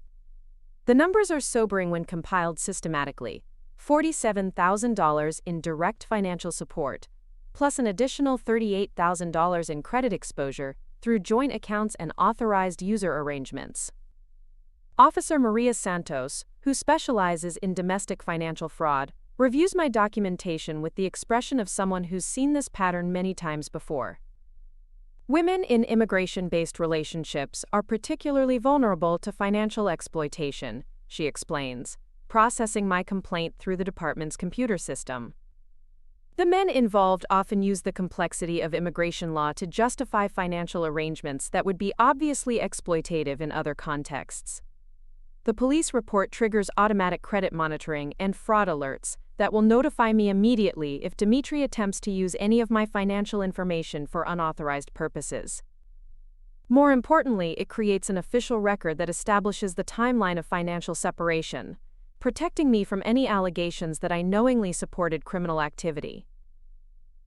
The numbers are sobering when compiled systematically: $47,000 in direct financial support, plus an additional $38,000 in credit exposure through joint accounts and authorized user arrangements. Officer Maria Santos, who specializes in domestic financial fraud, reviews my documentation with the expression of someone who's seen this pattern many times before. Women in immigration-based relationships are particularly vulnerable to financial exploitation, she explains, processing my complaint through the department's computer system. The men involved often use the complexity of immigration law to justify financial arrangements that would be obviously exploitative in other contexts. The police report triggers automatic credit monitoring and fraud alerts that will notify me immediately if Dmitri attempts to use any of my financial information for unauthorized purposes. More importantly, it creates an official record that establishes the timeline of financial separation, protecting me from any allegations that I knowingly supported criminal activity.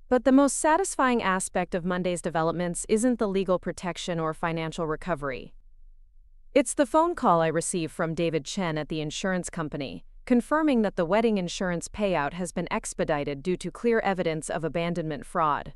But the most satisfying aspect of Monday's developments isn't the legal protection or financial recovery. It's the phone call I received from David Chen at the insurance company, confirming that the wedding insurance payout has been expedited due to clear evidence of abandonment fraud.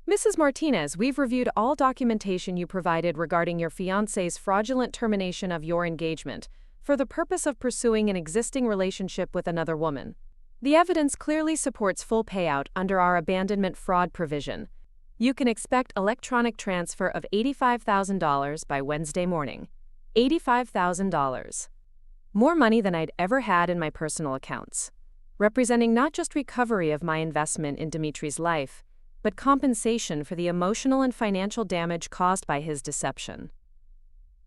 Mrs. Martinez, we've reviewed all documentation you provided regarding your fiancé's fraudulent termination of your engagement for the purpose of pursuing an existing relationship with another woman. The evidence clearly supports full payout under our abandonment fraud provision. You can expect electronic transfer of $85,000 by Wednesday morning. $85,000. More money than I'd ever had in my personal accounts, representing not just recovery of my investment in Dmitri's life, but compensation for the emotional and financial damage caused by his deception.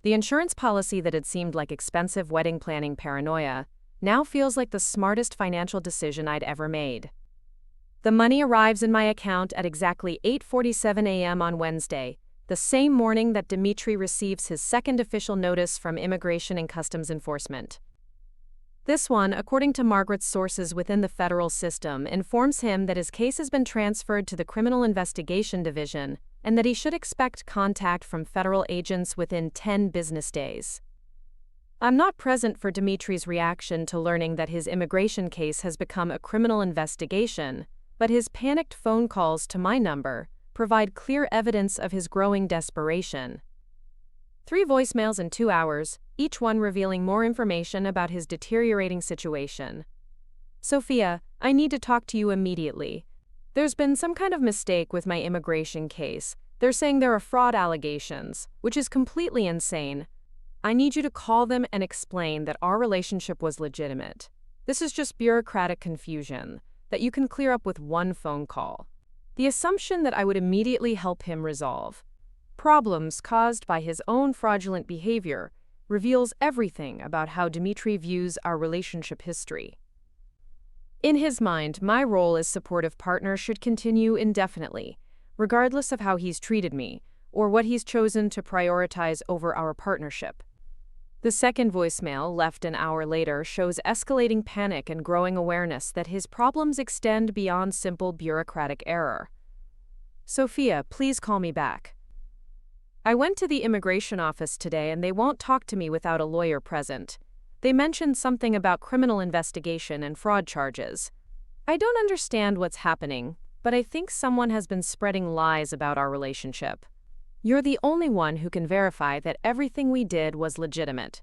The insurance policy that had seemed like expensive wedding planning paranoia now feels like the smartest financial decision I'd ever made. The money arrives in my account at exactly 8:47 a.m. on Wednesday, the same morning that Dmitri receives his second official notice from Immigration and Customs Enforcement. This one, according to Margaret's sources within the federal system, informs him that his case has been transferred to the Criminal Investigation Division and that he should expect contact from federal agents within 10 business days. I'm not present for Dmitri's reaction to learning that his immigration case has become a criminal investigation, but his panicked phone calls to my number provide clear evidence of his growing desperation. 3 voicemails in 2 hours, each one revealing more information about his deteriorating situation. Sophia, I need to talk to you immediately. There's been some kind of mistake with my immigration case. They're saying there are fraud allegations, which is completely insane. I need you to call them and explain that our relationship was legitimate. This is just bureaucratic confusion that you can clear up with one phone call. The assumption that I would immediately help him resolve problems caused by his own fraudulent behavior reveals everything about how Dmitri views our relationship history. In his mind, my role as supportive partner should continue indefinitely, regardless of how he's treated me or what he's chosen to prioritize over our partnership. The second voicemail, left an hour later, shows escalating panic and growing awareness that his problems extend beyond simple bureaucratic error. Sophia, please call me back. I went to the immigration office today and they won't talk to me without a lawyer present. They mentioned something about criminal investigation and fraud charges. I don't understand what's happening, but I think someone has been spreading lies about our relationship. You're the only one who can verify that everything we did was legitimate.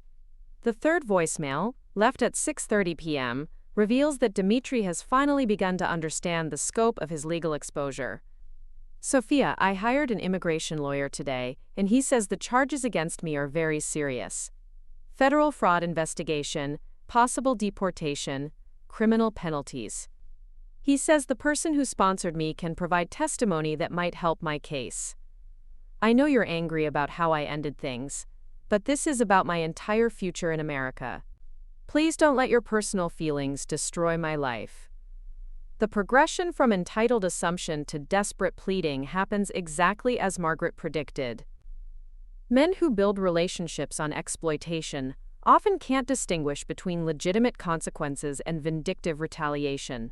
The third voicemail, left at 6:30 p.m., reveals that Dmitri has finally begun to understand the scope of his legal exposure. Sophia, I hired an immigration lawyer today, and he says the charges against me are very serious. Federal fraud investigation, possible deportation, criminal penalties. He says the person who sponsored me can provide testimony that might help my case. I know you're angry about how I ended things, but this is about my entire future in America. Please don't let your personal feelings destroy my life. The progression from entitled assumption to desperate pleading happens exactly as Margaret predicted. Men who build relationships on exploitation often can't distinguish between legitimate consequences and vindictive retaliation.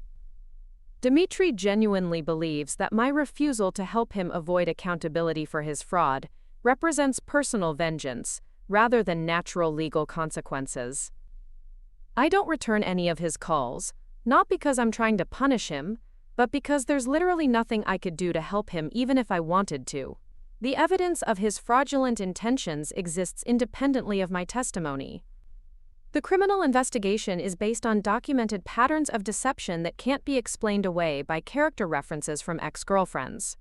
Dmitri genuinely believes that my refusal to help him avoid accountability for his fraud represents personal vengeance rather than natural legal consequences. I don't return any of his calls, not because I'm trying to punish him, but because there's literally nothing I could do to help him even if I wanted to. The evidence of his fraudulent intentions exists independently of my testimony. The criminal investigation is based on documented patterns of deception that can't be explained away by character references from ex-girlfriends.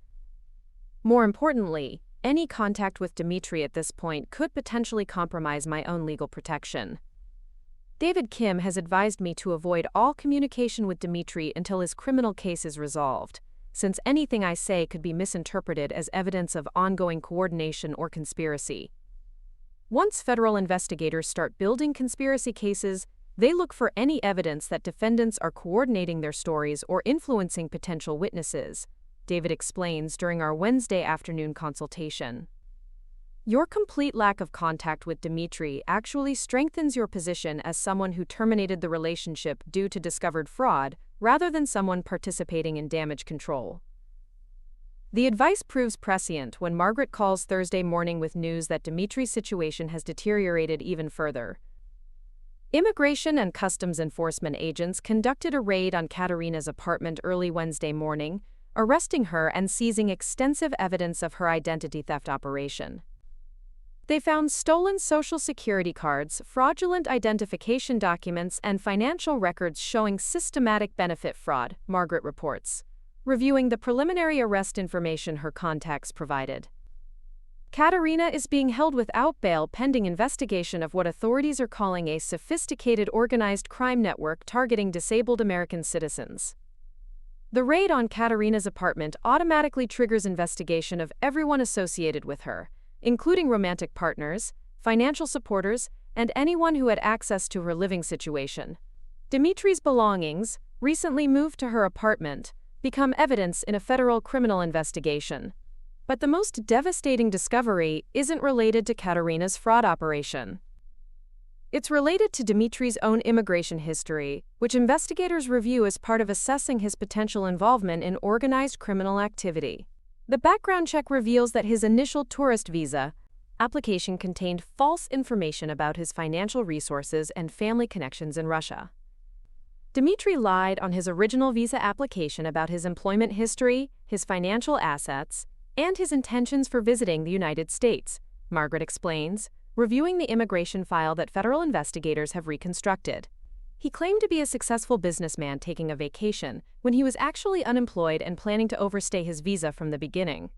More importantly, any contact with Dmitri at this point could potentially compromise my own legal protection. David Kim has advised me to avoid all communication with Dmitri until his criminal case is resolved, since anything I say could be misinterpreted as evidence of ongoing coordination or conspiracy. Once federal investigators start building conspiracy cases, they look for any evidence that defendants are coordinating their stories or influencing potential witnesses, David explains during our Wednesday afternoon consultation. Your complete lack of contact with Dmitri actually strengthens your position as someone who terminated the relationship due to discovered fraud, rather than someone participating in damage control. The advice proves prescient when Margaret calls Thursday morning with news that Dmitri's situation has deteriorated even further. Immigration and Customs Enforcement agents conducted a raid on Katarina's apartment early Wednesday morning, arresting her and seizing extensive evidence of her identity theft operation. They found stolen Social Security cards, fraudulent identification documents, and financial records showing systematic benefit fraud, Margaret reports, reviewing the preliminary arrest information her contacts provided. Katarina is being held without bail pending investigation of what authorities are calling a sophisticated organized crime network targeting disabled American citizens. The raid on Katarina's apartment automatically triggers investigation of everyone associated with her, including romantic partners, financial supporters, and anyone who had access to her living situation. Dmitri's belongings, recently moved to her apartment, become evidence in a federal criminal investigation. But the most devastating discovery isn't related to Katarina's fraud operation. It's related to Dmitri's own immigration history, which investigators review as part of assessing his potential involvement in organized criminal activity. The background check reveals that his initial tourist visa application contained false information about his financial resources and family connections in Russia. Dmitri lied on his original visa application about his employment history, his financial assets, and his intentions for visiting the United States, Margaret explains, reviewing the immigration file that federal investigators have reconstructed. He claimed to be a successful businessman taking a vacation when he was actually unemployed and planning to overstay his visa from the beginning.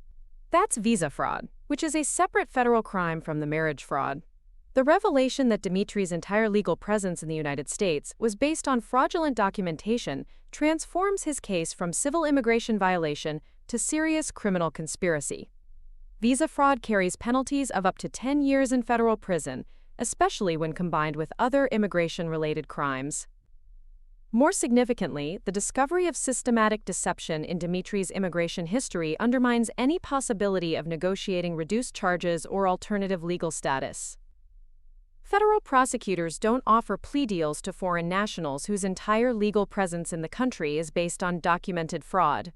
That's visa fraud, which is a separate federal crime from the marriage fraud. The revelation that Dmitri's entire legal presence in the United States was based on fraudulent documentation transforms his case from civil immigration violation to serious criminal conspiracy. Visa fraud carries penalties of up to 10 years in federal prison, especially when combined with other immigration-related crimes. More significantly, the discovery of systematic deception in Dmitri's immigration history undermines any possibility of negotiating reduced charges or alternative legal status. Federal prosecutors don't offer plea deals to foreign nationals whose entire legal presence in the country is based on documented fraud.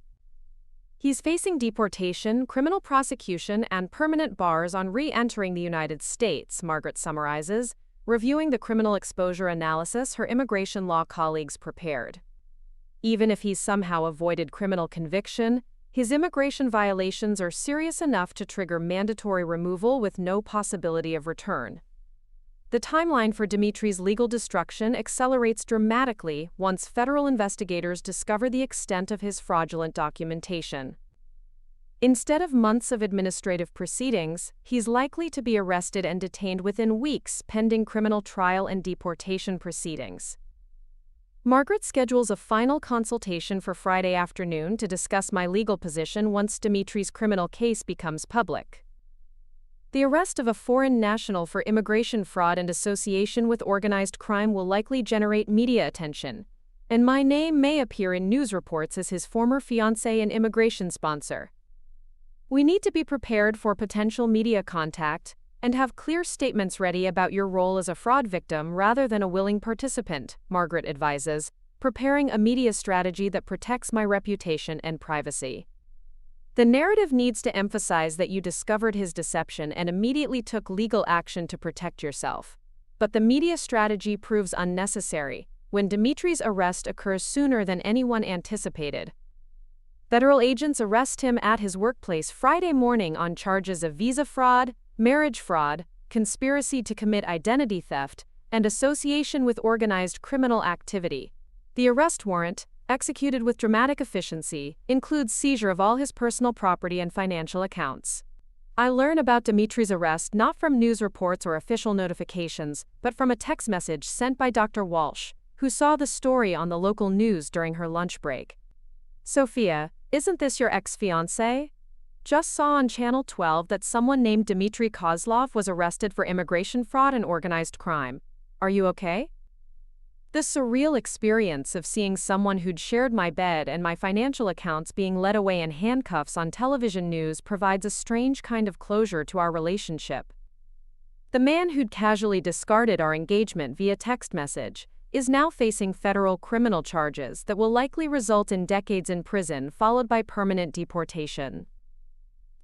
He's facing deportation, criminal prosecution, and permanent bars on re-entering the United States, Margaret summarizes, reviewing the criminal exposure analysis her immigration law colleagues prepared. Even if he's somehow avoided criminal conviction, his immigration violations are serious enough to trigger mandatory removal with no possibility of return. The timeline for Dmitri's legal destruction accelerates dramatically once federal investigators discover the extent of his fraudulent documentation. Instead of months of administrative proceedings, he's likely to be arrested and detained within weeks pending criminal trial and deportation proceedings. Margaret schedules a final consultation for Friday afternoon to discuss my legal position once Dmitri's criminal case becomes public. The arrest of a foreign national for immigration fraud and association with organized crime will likely generate media attention, and my name may appear in news reports as his former fiancé and immigration sponsor. We need to be prepared for potential media contact, And have clear statements ready about your role as a fraud victim rather than a willing participant, Margaret advises, preparing a media strategy that protects my reputation and privacy. The narrative needs to emphasize that you discovered his deception and immediately took legal action to protect yourself. But the media strategy proves unnecessary when Dmitri's arrest occurs sooner than anyone anticipated. Federal agents arrest him at his workplace Friday morning on charges of visa fraud, marriage fraud, conspiracy to commit identity theft, and association with organized criminal activity. The arrest warrant, executed with dramatic efficiency, includes seizure of all his personal property and financial accounts. I learn about Dmitri's arrest not from news reports or official notifications, but from a text message sent by Dr. Walsh, who saw the story on the local news during her lunch break. Sophia, isn't this your ex-fiancé? Just saw on Channel 12 that someone named Dmitri Kozlov was arrested for immigration fraud and organized crime. Are you okay? The surreal experience of seeing someone who'd shared my bed and my financial accounts being led away in handcuffs on television news provides a strange kind of closure to our relationship. The man who'd casually discarded our engagement via text message is now facing federal criminal charges that will likely result in decades in prison followed by permanent deportation.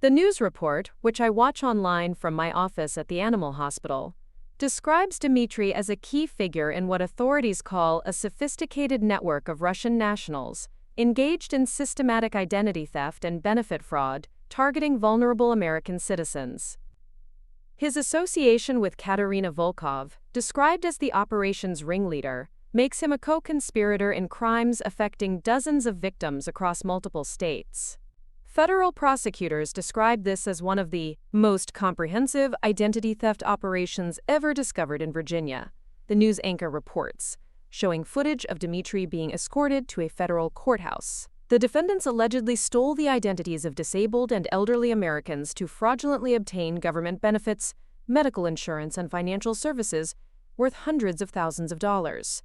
The news report, which I watch online from my office at the animal hospital, describes Dmitri as a key figure in what authorities call a sophisticated network of Russian nationals engaged in systematic identity theft and benefit fraud, targeting vulnerable American citizens. His association with Katarina Volkov, described as the operation's ringleader, makes him a co-conspirator in crimes affecting dozens of victims across multiple states. Federal prosecutors describe this as one of the most comprehensive identity theft operations ever discovered in Virginia, the news anchor reports, showing footage of Dmitri being escorted to a federal courthouse. The defendants allegedly stole the identities of disabled and elderly Americans to fraudulently obtain government benefits, medical insurance, and financial services worth hundreds of thousands of dollars.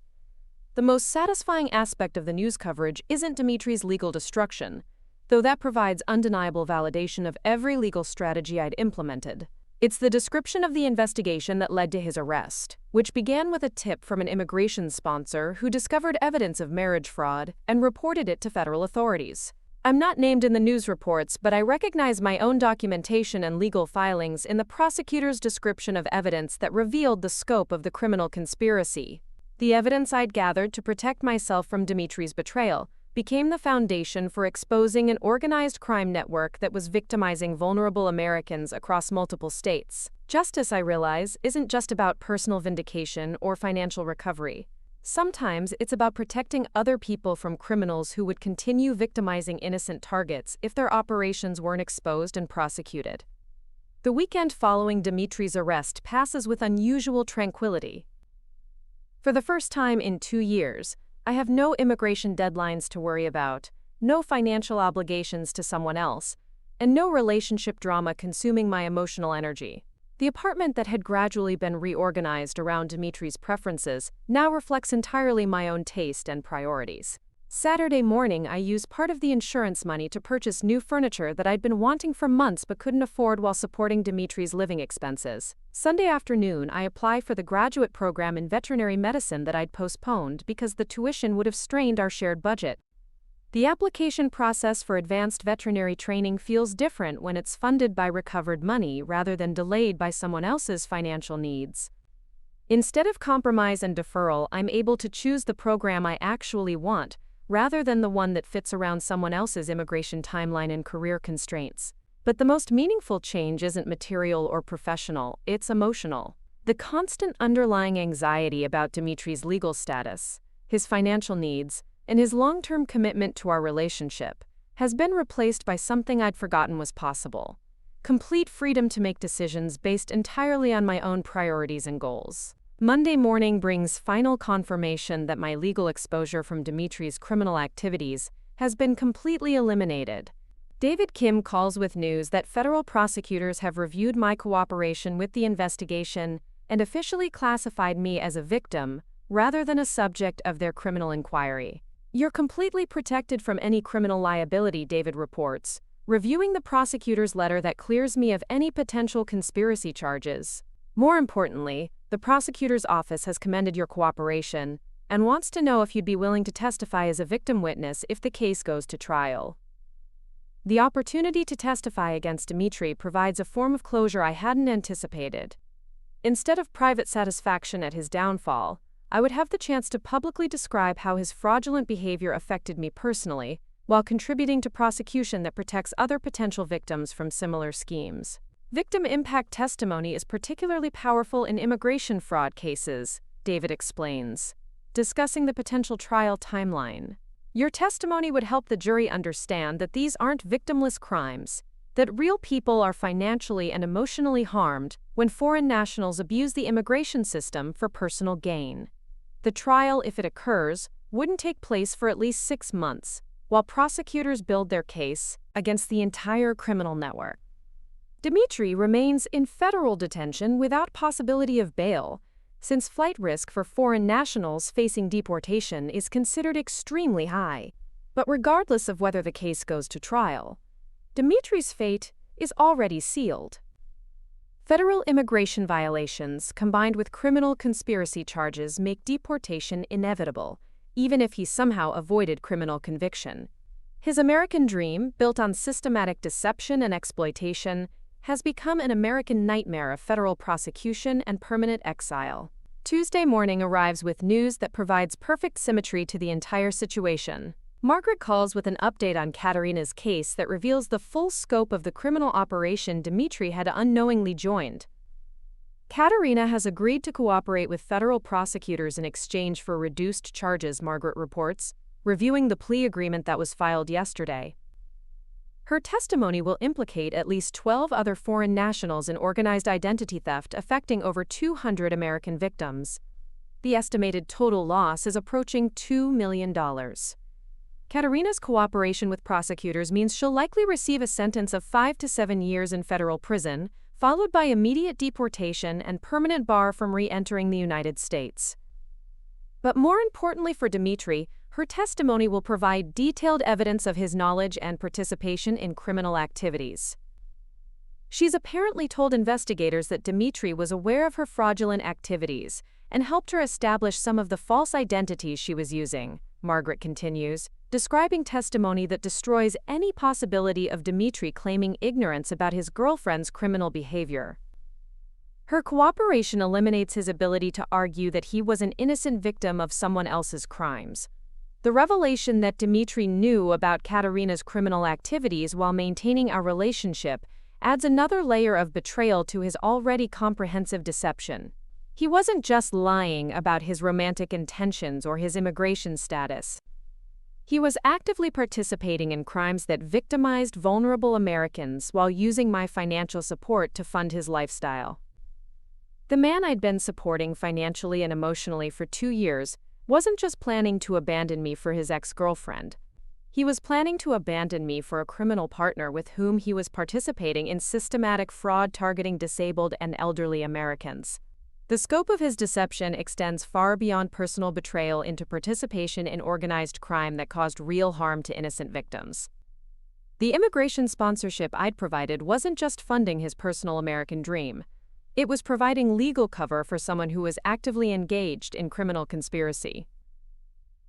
The most satisfying aspect of the news coverage isn't Dmitri's legal destruction, though that provides undeniable validation of every legal strategy I'd implemented. It's the description of the investigation that led to his arrest, which began with a tip from an immigration sponsor who discovered evidence of marriage fraud and reported it to federal authorities. I'm not named in the news reports, but I recognize my own documentation and legal filings in the prosecutor's description of evidence that revealed the scope of the criminal conspiracy. The evidence I'd gathered to protect myself from Dmitri's betrayal became the foundation for exposing an organized crime network that was victimizing vulnerable Americans across multiple states. Justice, I realize, isn't just about personal vindication or financial recovery. Sometimes it's about protecting other people from criminals who would continue victimizing innocent targets if their operations weren't exposed and prosecuted. The weekend following Dmitri's arrest passes with unusual tranquility. For the first time in 2 years, I have no immigration deadlines to worry about, no financial obligations to someone else, and no relationship drama consuming my emotional energy. The apartment that had gradually been reorganized around Dmitri's preferences now reflects entirely my own taste and priorities. Saturday morning, I used part of the insurance money to purchase new furniture that I'd been wanting for months but couldn't afford while supporting Dmitri's living expenses. Sunday afternoon, I applied for the graduate program in veterinary medicine that I'd postponed because the tuition would have strained our shared budget. The application process for advanced veterinary training feels different when it's funded by recovered money rather than delayed by someone else's financial needs. Instead of compromise and deferral, I'm able to choose the program I actually want, rather than the one that fits around someone else's immigration timeline and career constraints. But the most meaningful change isn't material or professional, it's emotional. The constant underlying anxiety about Dmitri's legal status, his financial needs, and his long-term commitment to our relationship has been replaced by something I'd forgotten was possible: complete freedom to make decisions based entirely on my own priorities and goals. Monday morning brings final confirmation that my legal exposure from Dmitri's criminal activities has been completely eliminated. David Kim calls with news that federal prosecutors have reviewed my cooperation with the investigation and officially classified me as a victim rather than a subject of their criminal inquiry. "You're completely protected from any criminal liability," David reports, reviewing the prosecutor's letter that clears me of any potential conspiracy charges. More importantly, the prosecutor's office has commended your cooperation and wants to know if you'd be willing to testify as a victim witness if the case goes to trial. The opportunity to testify against Dmitri provides a form of closure I hadn't anticipated. Instead of private satisfaction at his downfall, I would have the chance to publicly describe how his fraudulent behavior affected me personally, while contributing to prosecution that protects other potential victims from similar schemes. Victim impact testimony is particularly powerful in immigration fraud cases, David explains, discussing the potential trial timeline. Your testimony would help the jury understand that these aren't victimless crimes, that real people are financially and emotionally harmed when foreign nationals abuse the immigration system for personal gain. The trial, if it occurs, wouldn't take place for at least 6 months, while prosecutors build their case against the entire criminal network. Dmitri remains in federal detention without possibility of bail, since flight risk for foreign nationals facing deportation is considered extremely high. But regardless of whether the case goes to trial, Dmitri's fate is already sealed. Federal immigration violations combined with criminal conspiracy charges make deportation inevitable, even if he somehow avoided criminal conviction. His American dream, built on systematic deception and exploitation, has become an American nightmare of federal prosecution and permanent exile. Tuesday morning arrives with news that provides perfect symmetry to the entire situation. Margaret calls with an update on Katarina's case that reveals the full scope of the criminal operation Dmitri had unknowingly joined. Katarina has agreed to cooperate with federal prosecutors in exchange for reduced charges, Margaret reports, reviewing the plea agreement that was filed yesterday. Her testimony will implicate at least 12 other foreign nationals in organized identity theft affecting over 200 American victims. The estimated total loss is approaching $2 million. Katarina's cooperation with prosecutors means she'll likely receive a sentence of 5 to 7 years in federal prison, followed by immediate deportation and permanent bar from re-entering the United States. But more importantly for Dmitri, her testimony will provide detailed evidence of his knowledge and participation in criminal activities. She's apparently told investigators that Dmitri was aware of her fraudulent activities and helped her establish some of the false identities she was using, Margaret continues, describing testimony that destroys any possibility of Dmitri claiming ignorance about his girlfriend's criminal behavior. Her cooperation eliminates his ability to argue that he was an innocent victim of someone else's crimes. The revelation that Dmitri knew about Katarina's criminal activities while maintaining our relationship adds another layer of betrayal to his already comprehensive deception. He wasn't just lying about his romantic intentions or his immigration status. He was actively participating in crimes that victimized vulnerable Americans while using my financial support to fund his lifestyle. The man I'd been supporting financially and emotionally for 2 years wasn't just planning to abandon me for his ex-girlfriend. He was planning to abandon me for a criminal partner with whom he was participating in systematic fraud targeting disabled and elderly Americans. The scope of his deception extends far beyond personal betrayal into participation in organized crime that caused real harm to innocent victims. The immigration sponsorship I'd provided wasn't just funding his personal American dream. It was providing legal cover for someone who was actively engaged in criminal conspiracy.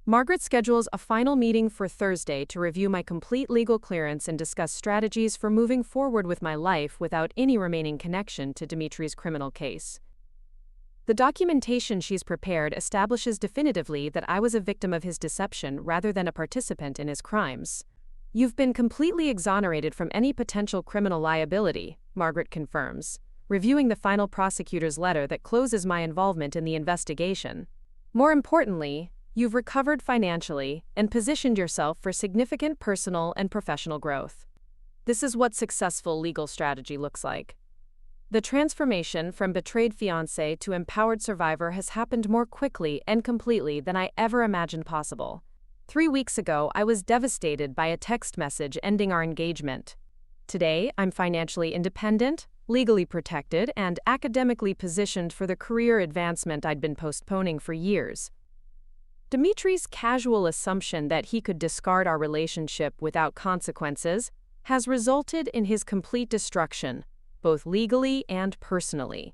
Margaret schedules a final meeting for Thursday to review my complete legal clearance and discuss strategies for moving forward with my life without any remaining connection to Dmitri's criminal case. The documentation she's prepared establishes definitively that I was a victim of his deception rather than a participant in his crimes. You've been completely exonerated from any potential criminal liability, Margaret confirms, reviewing the final prosecutor's letter that closes my involvement in the investigation. More importantly, you've recovered financially and positioned yourself for significant personal and professional growth. This is what successful legal strategy looks like. The transformation from betrayed fiancé to empowered survivor has happened more quickly and completely than I ever imagined possible. 3 weeks ago, I was devastated by a text message ending our engagement. Today, I'm financially independent, legally protected, and academically positioned for the career advancement I'd been postponing for years. Dmitri's casual assumption that he could discard our relationship without consequences has resulted in his complete destruction, both legally and personally.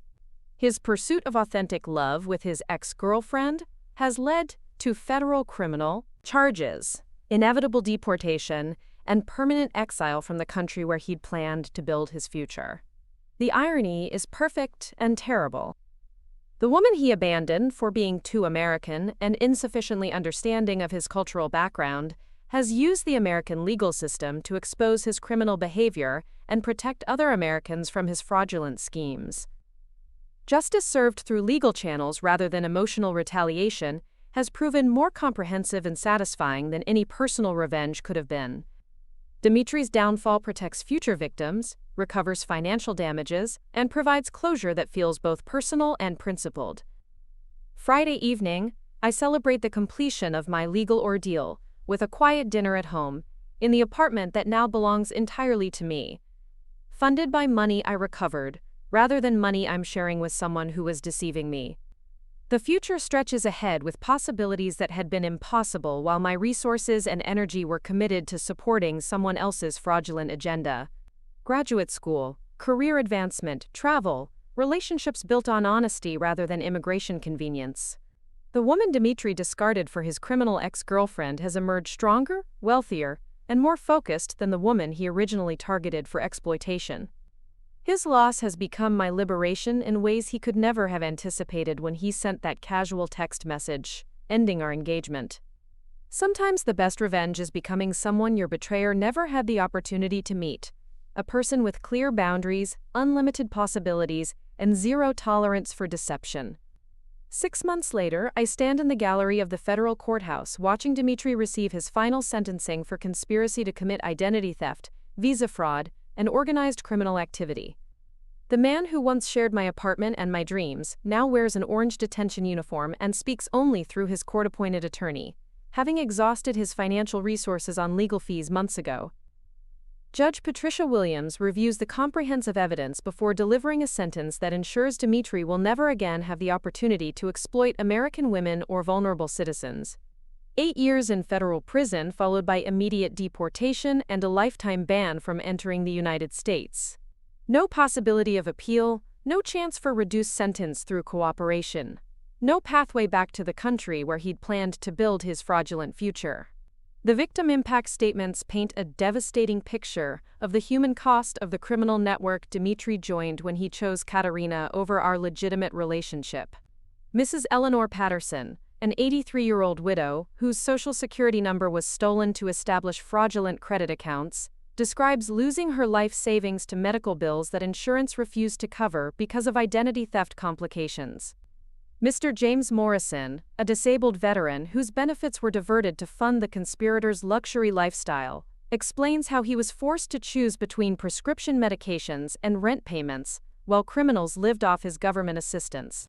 His pursuit of authentic love with his ex-girlfriend has led to federal criminal charges, inevitable deportation, and permanent exile from the country where he'd planned to build his future. The irony is perfect and terrible. The woman he abandoned for being too American and insufficiently understanding of his cultural background has used the American legal system to expose his criminal behavior and protect other Americans from his fraudulent schemes. Justice served through legal channels rather than emotional retaliation has proven more comprehensive and satisfying than any personal revenge could have been. Dmitri's downfall protects future victims, recovers financial damages, and provides closure that feels both personal and principled. Friday evening, I celebrate the completion of my legal ordeal with a quiet dinner at home, in the apartment that now belongs entirely to me. Funded by money I recovered, rather than money I'm sharing with someone who was deceiving me. The future stretches ahead with possibilities that had been impossible while my resources and energy were committed to supporting someone else's fraudulent agenda. Graduate school, career advancement, travel, relationships built on honesty rather than immigration convenience. The woman Dmitri discarded for his criminal ex-girlfriend has emerged stronger, wealthier, and more focused than the woman he originally targeted for exploitation. His loss has become my liberation in ways he could never have anticipated when he sent that casual text message, ending our engagement. Sometimes the best revenge is becoming someone your betrayer never had the opportunity to meet, a person with clear boundaries, unlimited possibilities, and zero tolerance for deception. 6 months later, I stand in the gallery of the federal courthouse watching Dmitri receive his final sentencing for conspiracy to commit identity theft, visa fraud, and organized criminal activity. The man who once shared my apartment and my dreams now wears an orange detention uniform and speaks only through his court-appointed attorney, having exhausted his financial resources on legal fees months ago. Judge Patricia Williams reviews the comprehensive evidence before delivering a sentence that ensures Dmitri will never again have the opportunity to exploit American women or vulnerable citizens. 8 years in federal prison followed by immediate deportation and a lifetime ban from entering the United States. No possibility of appeal, no chance for reduced sentence through cooperation. No pathway back to the country where he'd planned to build his fraudulent future. The victim impact statements paint a devastating picture of the human cost of the criminal network Dmitri joined when he chose Katarina over our legitimate relationship. Mrs. Eleanor Patterson, an 83-year-old widow whose Social Security number was stolen to establish fraudulent credit accounts, describes losing her life savings to medical bills that insurance refused to cover because of identity theft complications. Mr. James Morrison, a disabled veteran whose benefits were diverted to fund the conspirators' luxury lifestyle, explains how he was forced to choose between prescription medications and rent payments while criminals lived off his government assistance.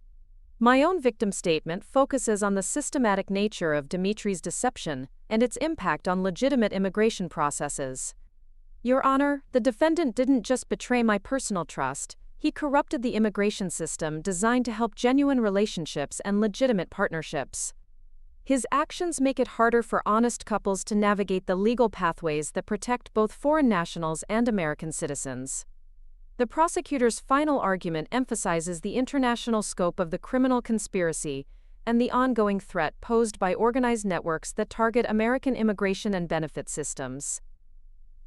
My own victim statement focuses on the systematic nature of Dmitri's deception and its impact on legitimate immigration processes. Your Honor, the defendant didn't just betray my personal trust, he corrupted the immigration system designed to help genuine relationships and legitimate partnerships. His actions make it harder for honest couples to navigate the legal pathways that protect both foreign nationals and American citizens. The prosecutor's final argument emphasizes the international scope of the criminal conspiracy and the ongoing threat posed by organized networks that target American immigration and benefit systems.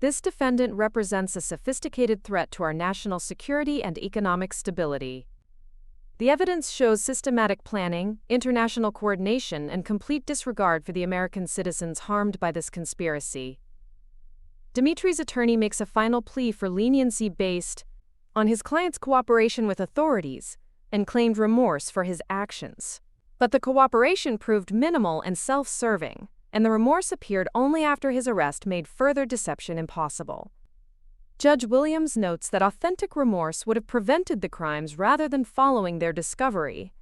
This defendant represents a sophisticated threat to our national security and economic stability. The evidence shows systematic planning, international coordination, and complete disregard for the American citizens harmed by this conspiracy. Dmitri's attorney makes a final plea for leniency based on his client's cooperation with authorities and claimed remorse for his actions. But the cooperation proved minimal and self-serving, and the remorse appeared only after his arrest made further deception impossible. Judge Williams notes that authentic remorse would have prevented the crimes rather than following their discovery.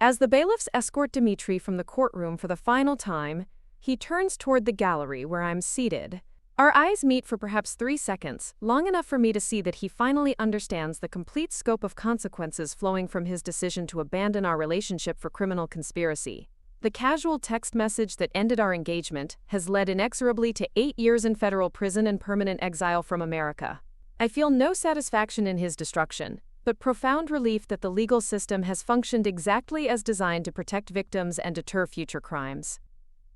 As the bailiffs escort Dmitri from the courtroom for the final time, he turns toward the gallery where I'm seated. Our eyes meet for perhaps 3 seconds, long enough for me to see that he finally understands the complete scope of consequences flowing from his decision to abandon our relationship for criminal conspiracy. The casual text message that ended our engagement has led inexorably to 8 years in federal prison and permanent exile from America. I feel no satisfaction in his destruction, but profound relief that the legal system has functioned exactly as designed to protect victims and deter future crimes.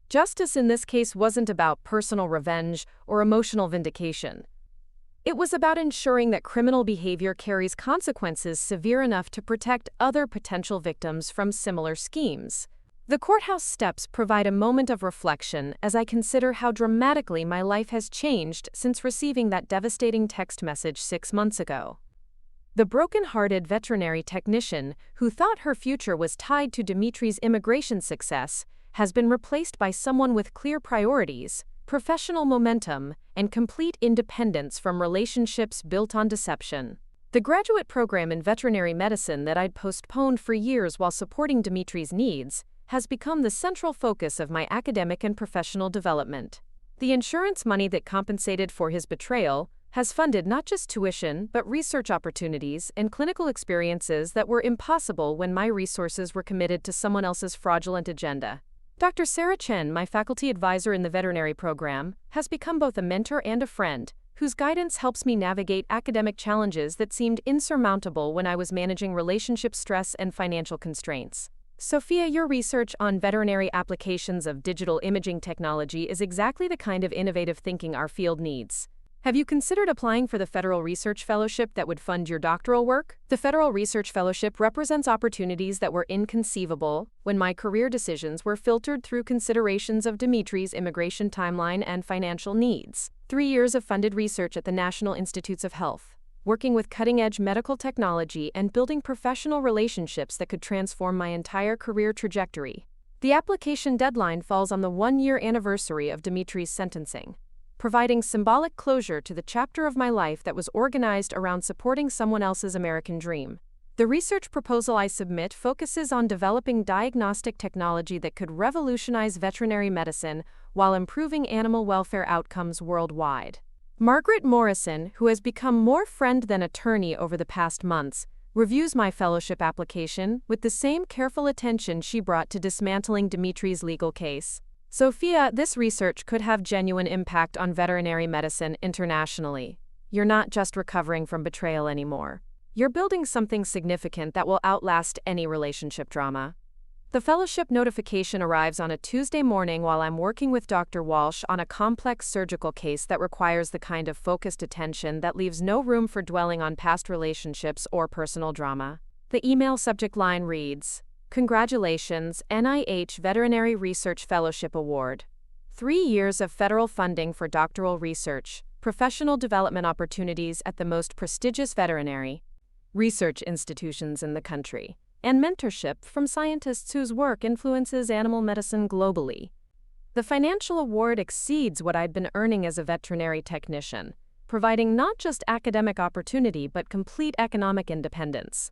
Justice in this case wasn't about personal revenge or emotional vindication. It was about ensuring that criminal behavior carries consequences severe enough to protect other potential victims from similar schemes. The courthouse steps provide a moment of reflection as I consider how dramatically my life has changed since receiving that devastating text message 6 months ago. The broken-hearted veterinary technician who thought her future was tied to Dmitri's immigration success has been replaced by someone with clear priorities, professional momentum, and complete independence from relationships built on deception. The graduate program in veterinary medicine that I'd postponed for years while supporting Dmitri's needs has become the central focus of my academic and professional development. The insurance money that compensated for his betrayal has funded not just tuition but research opportunities and clinical experiences that were impossible when my resources were committed to someone else's fraudulent agenda. Dr. Sarah Chen, my faculty advisor in the veterinary program, has become both a mentor and a friend, whose guidance helps me navigate academic challenges that seemed insurmountable when I was managing relationship stress and financial constraints. Sophia, your research on veterinary applications of digital imaging technology is exactly the kind of innovative thinking our field needs. Have you considered applying for the Federal Research Fellowship that would fund your doctoral work? The Federal Research Fellowship represents opportunities that were inconceivable when my career decisions were filtered through considerations of Dmitri's immigration timeline and financial needs. 3 years of funded research at the National Institutes of Health, working with cutting-edge medical technology and building professional relationships that could transform my entire career trajectory. The application deadline falls on the 1-year anniversary of Dmitri's sentencing, providing symbolic closure to the chapter of my life that was organized around supporting someone else's American dream. The research proposal I submit focuses on developing diagnostic technology that could revolutionize veterinary medicine while improving animal welfare outcomes worldwide. Margaret Morrison, who has become more friend than attorney over the past months, reviews my fellowship application with the same careful attention she brought to dismantling Dmitri's legal case. Sophia, this research could have genuine impact on veterinary medicine internationally. You're not just recovering from betrayal anymore. You're building something significant that will outlast any relationship drama. The fellowship notification arrives on a Tuesday morning while I'm working with Dr. Walsh on a complex surgical case that requires the kind of focused attention that leaves no room for dwelling on past relationships or personal drama. The email subject line reads, "Congratulations, NIH Veterinary Research Fellowship Award. 3 years of federal funding for doctoral research, professional development opportunities at the most prestigious veterinary research institutions in the country, and mentorship from scientists whose work influences animal medicine globally." The financial award exceeds what I'd been earning as a veterinary technician, providing not just academic opportunity but complete economic independence.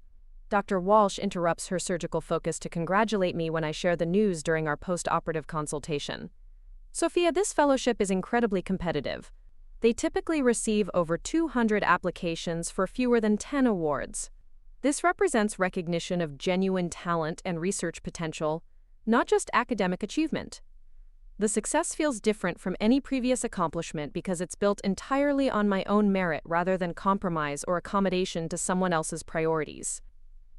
Dr. Walsh interrupts her surgical focus to congratulate me when I share the news during our post-operative consultation. Sophia, this fellowship is incredibly competitive. They typically receive over 200 applications for fewer than 10 awards. This represents recognition of genuine talent and research potential, not just academic achievement. The success feels different from any previous accomplishment because it's built entirely on my own merit rather than compromise or accommodation to someone else's priorities.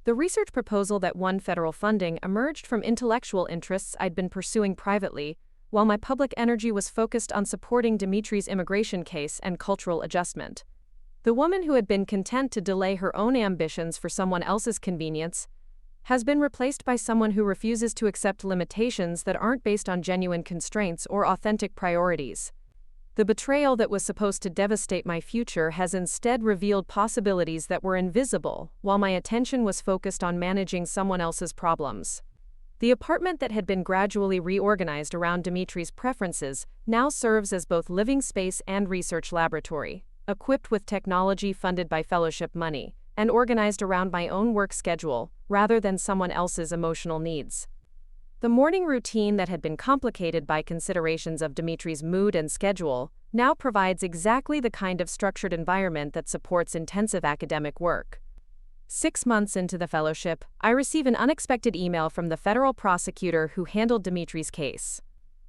The research proposal that won federal funding emerged from intellectual interests I'd been pursuing privately, while my public energy was focused on supporting Dmitri's immigration case and cultural adjustment. The woman who had been content to delay her own ambitions for someone else's convenience has been replaced by someone who refuses to accept limitations that aren't based on genuine constraints or authentic priorities. The betrayal that was supposed to devastate my future has instead revealed possibilities that were invisible, while my attention was focused on managing someone else's problems. The apartment that had been gradually reorganized around Dmitri's preferences now serves as both living space and research laboratory, equipped with technology funded by fellowship money, and organized around my own work schedule, rather than someone else's emotional needs. The morning routine that had been complicated by considerations of Dmitri's mood and schedule now provides exactly the kind of structured environment that supports intensive academic work. 6 months into the fellowship, I receive an unexpected email from the federal prosecutor who handled Dmitri's case.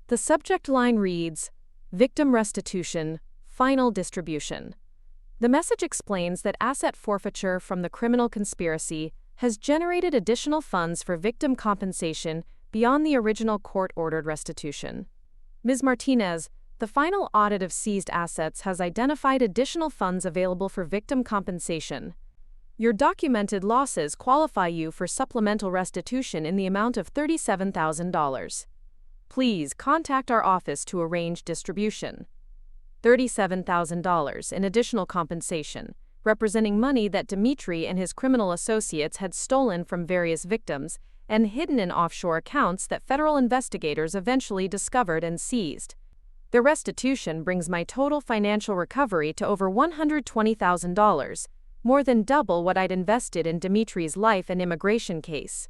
The subject line reads, "Victim restitution, final distribution." The message explains that asset forfeiture from the criminal conspiracy has generated additional funds for victim compensation beyond the original court-ordered restitution. Ms. Martinez, the final audit of seized assets has identified additional funds available for victim compensation. Your documented losses qualify you for supplemental restitution in the amount of $37,000. Please contact our office to arrange distribution. $37,000 in additional compensation, representing money that Dmitri and his criminal associates had stolen from various victims and hidden in offshore accounts that federal investigators eventually discovered and seized. The restitution brings my total financial recovery to over $120,000, more than double what I'd invested in Dmitri's life and immigration case.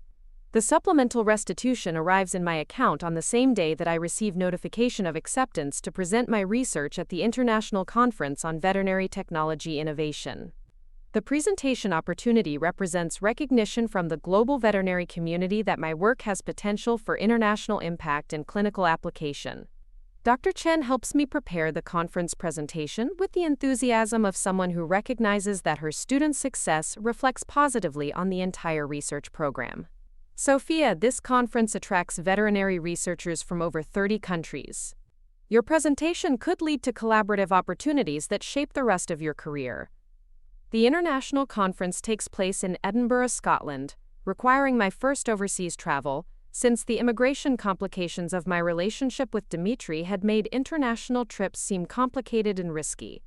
The supplemental restitution arrives in my account on the same day that I receive notification of acceptance to present my research at the International Conference on Veterinary Technology Innovation. The presentation opportunity represents recognition from the global veterinary community that my work has potential for international impact and clinical application. Dr. Chen helps me prepare the conference presentation with the enthusiasm of someone who recognizes that her students' success reflects positively on the entire research program. Sophia, this conference attracts veterinary researchers from over 30 countries. Your presentation could lead to collaborative opportunities that shape the rest of your career. The international conference takes place in Edinburgh, Scotland, requiring my first overseas travel, since the immigration complications of my relationship with Dmitri had made international trips seem complicated and risky.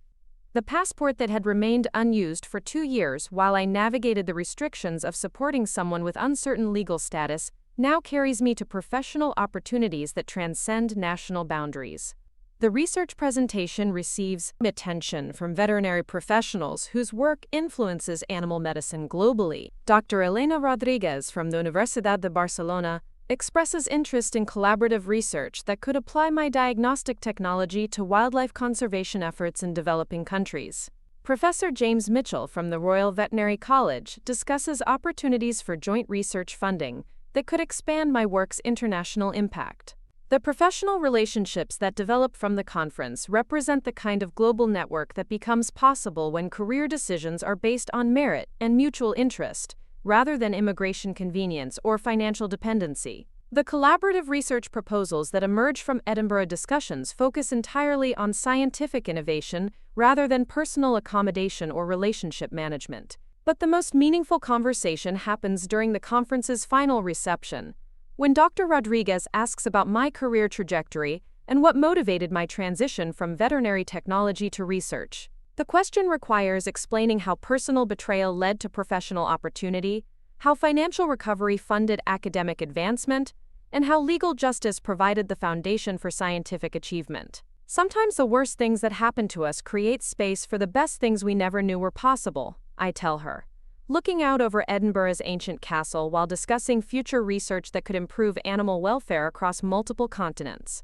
The passport that had remained unused for 2 years while I navigated the restrictions of supporting someone with uncertain legal status now carries me to professional opportunities that transcend national boundaries. The research presentation receives attention from veterinary professionals whose work influences animal medicine globally. Dr. Elena Rodriguez from the Universidad de Barcelona expresses interest in collaborative research that could apply my diagnostic technology to wildlife conservation efforts in developing countries. Professor James Mitchell from the Royal Veterinary College discusses opportunities for joint research funding that could expand my work's international impact. The professional relationships that develop from the conference represent the kind of global network that becomes possible when career decisions are based on merit and mutual interest, rather than immigration convenience or financial dependency. The collaborative research proposals that emerge from Edinburgh discussions focus entirely on scientific innovation rather than personal accommodation or relationship management. But the most meaningful conversation happens during the conference's final reception, when Dr. Rodriguez asks about my career trajectory and what motivated my transition from veterinary technology to research. The question requires explaining how personal betrayal led to professional opportunity, how financial recovery funded academic advancement, and how legal justice provided the foundation for scientific achievement. Sometimes the worst things that happen to us create space for the best things we never knew were possible, I tell her, looking out over Edinburgh's ancient castle while discussing future research that could improve animal welfare across multiple continents.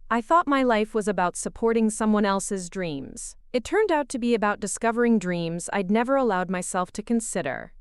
I thought my life was about supporting someone else's dreams. It turned out to be about discovering dreams I'd never allowed myself to consider.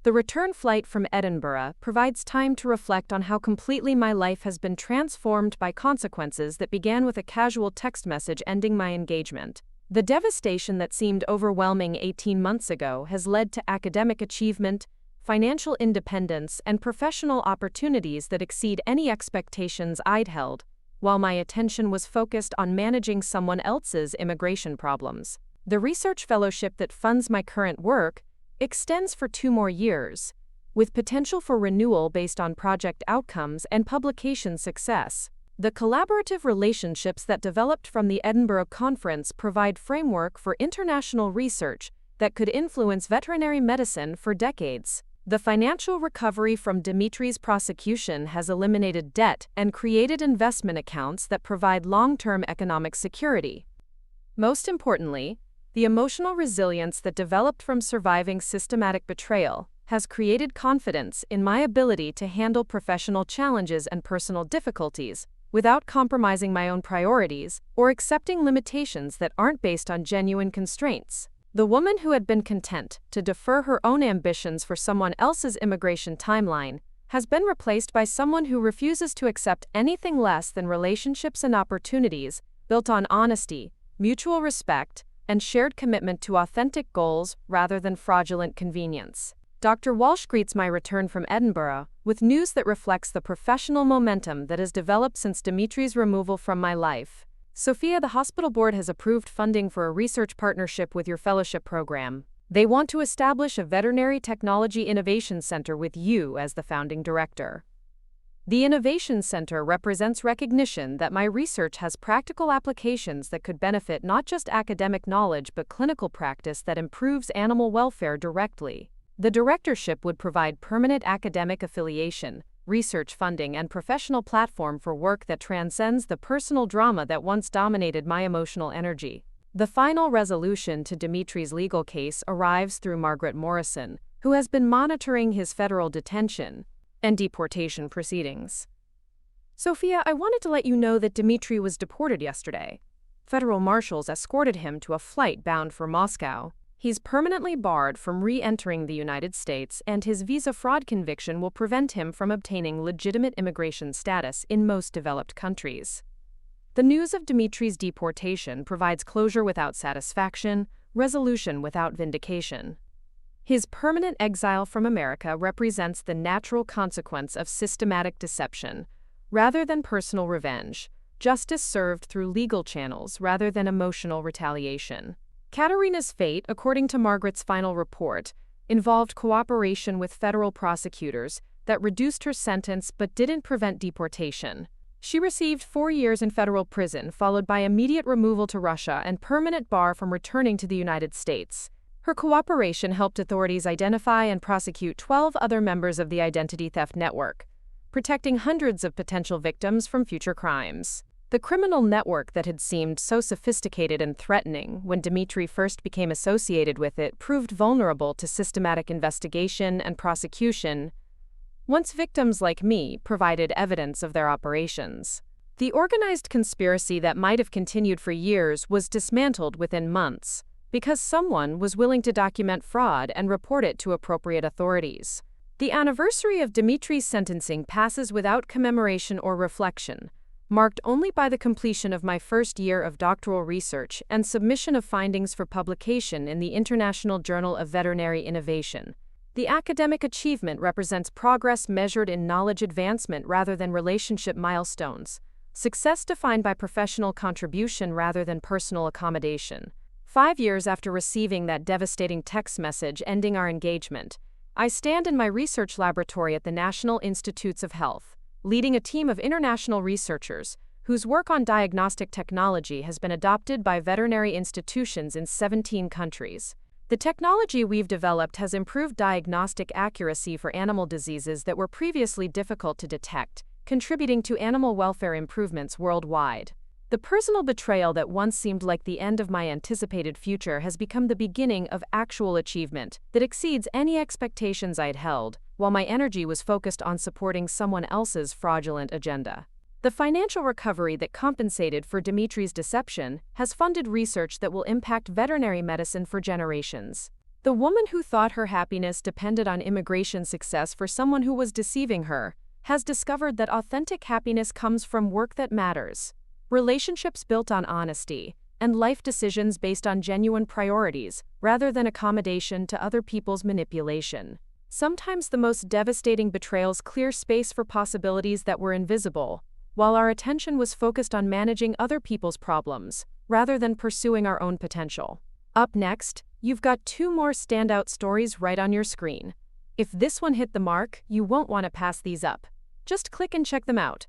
The return flight from Edinburgh provides time to reflect on how completely my life has been transformed by consequences that began with a casual text message ending my engagement. The devastation that seemed overwhelming 18 months ago has led to academic achievement, financial independence, and professional opportunities that exceed any expectations I'd held, while my attention was focused on managing someone else's immigration problems. The research fellowship that funds my current work extends for 2 more years, with potential for renewal based on project outcomes and publication success. The collaborative relationships that developed from the Edinburgh Conference provide framework for international research that could influence veterinary medicine for decades. The financial recovery from Dmitri's prosecution has eliminated debt and created investment accounts that provide long-term economic security. Most importantly, the emotional resilience that developed from surviving systematic betrayal has created confidence in my ability to handle professional challenges and personal difficulties without compromising my own priorities or accepting limitations that aren't based on genuine constraints. The woman who had been content to defer her own ambitions for someone else's immigration timeline has been replaced by someone who refuses to accept anything less than relationships and opportunities built on honesty, mutual respect, and shared commitment to authentic goals rather than fraudulent convenience. Dr. Walsh greets my return from Edinburgh with news that reflects the professional momentum that has developed since Dmitri's removal from my life. Sophia, the hospital board has approved funding for a research partnership with your fellowship program. They want to establish a veterinary technology innovation center with you as the founding director. The Innovation Center represents recognition that my research has practical applications that could benefit not just academic knowledge but clinical practice that improves animal welfare directly. The directorship would provide permanent academic affiliation, research funding, and professional platform for work that transcends the personal drama that once dominated my emotional energy. The final resolution to Dmitri's legal case arrives through Margaret Morrison, who has been monitoring his federal detention and deportation proceedings. Sophia, I wanted to let you know that Dmitri was deported yesterday. Federal marshals escorted him to a flight bound for Moscow. He's permanently barred from re-entering the United States, and his visa fraud conviction will prevent him from obtaining legitimate immigration status in most developed countries. The news of Dmitri's deportation provides closure without satisfaction, resolution without vindication. His permanent exile from America represents the natural consequence of systematic deception, rather than personal revenge, justice served through legal channels rather than emotional retaliation. Katarina's fate, according to Margaret's final report, involved cooperation with federal prosecutors that reduced her sentence but didn't prevent deportation. She received 4 years in federal prison, followed by immediate removal to Russia and permanent bar from returning to the United States. Her cooperation helped authorities identify and prosecute 12 other members of the identity theft network, protecting hundreds of potential victims from future crimes. The criminal network that had seemed so sophisticated and threatening when Dmitri first became associated with it proved vulnerable to systematic investigation and prosecution once victims like me provided evidence of their operations. The organized conspiracy that might have continued for years was dismantled within months because someone was willing to document fraud and report it to appropriate authorities. The anniversary of Dmitri's sentencing passes without commemoration or reflection, marked only by the completion of my first year of doctoral research and submission of findings for publication in the International Journal of Veterinary Innovation. The academic achievement represents progress measured in knowledge advancement rather than relationship milestones, success defined by professional contribution rather than personal accommodation. 5 years after receiving that devastating text message ending our engagement, I stand in my research laboratory at the National Institutes of Health, leading a team of international researchers whose work on diagnostic technology has been adopted by veterinary institutions in 17 countries. The technology we've developed has improved diagnostic accuracy for animal diseases that were previously difficult to detect, contributing to animal welfare improvements worldwide. The personal betrayal that once seemed like the end of my anticipated future has become the beginning of actual achievement that exceeds any expectations I'd held, while my energy was focused on supporting someone else's fraudulent agenda. The financial recovery that compensated for Dmitri's deception has funded research that will impact veterinary medicine for generations. The woman who thought her happiness depended on immigration success for someone who was deceiving her has discovered that authentic happiness comes from work that matters, relationships built on honesty, and life decisions based on genuine priorities rather than accommodation to other people's manipulation. Sometimes the most devastating betrayals clear space for possibilities that were invisible, while our attention was focused on managing other people's problems, rather than pursuing our own potential. Up next, you've got 2 more standout stories right on your screen. If this one hit the mark, you won't want to pass these up. Just click and check them out.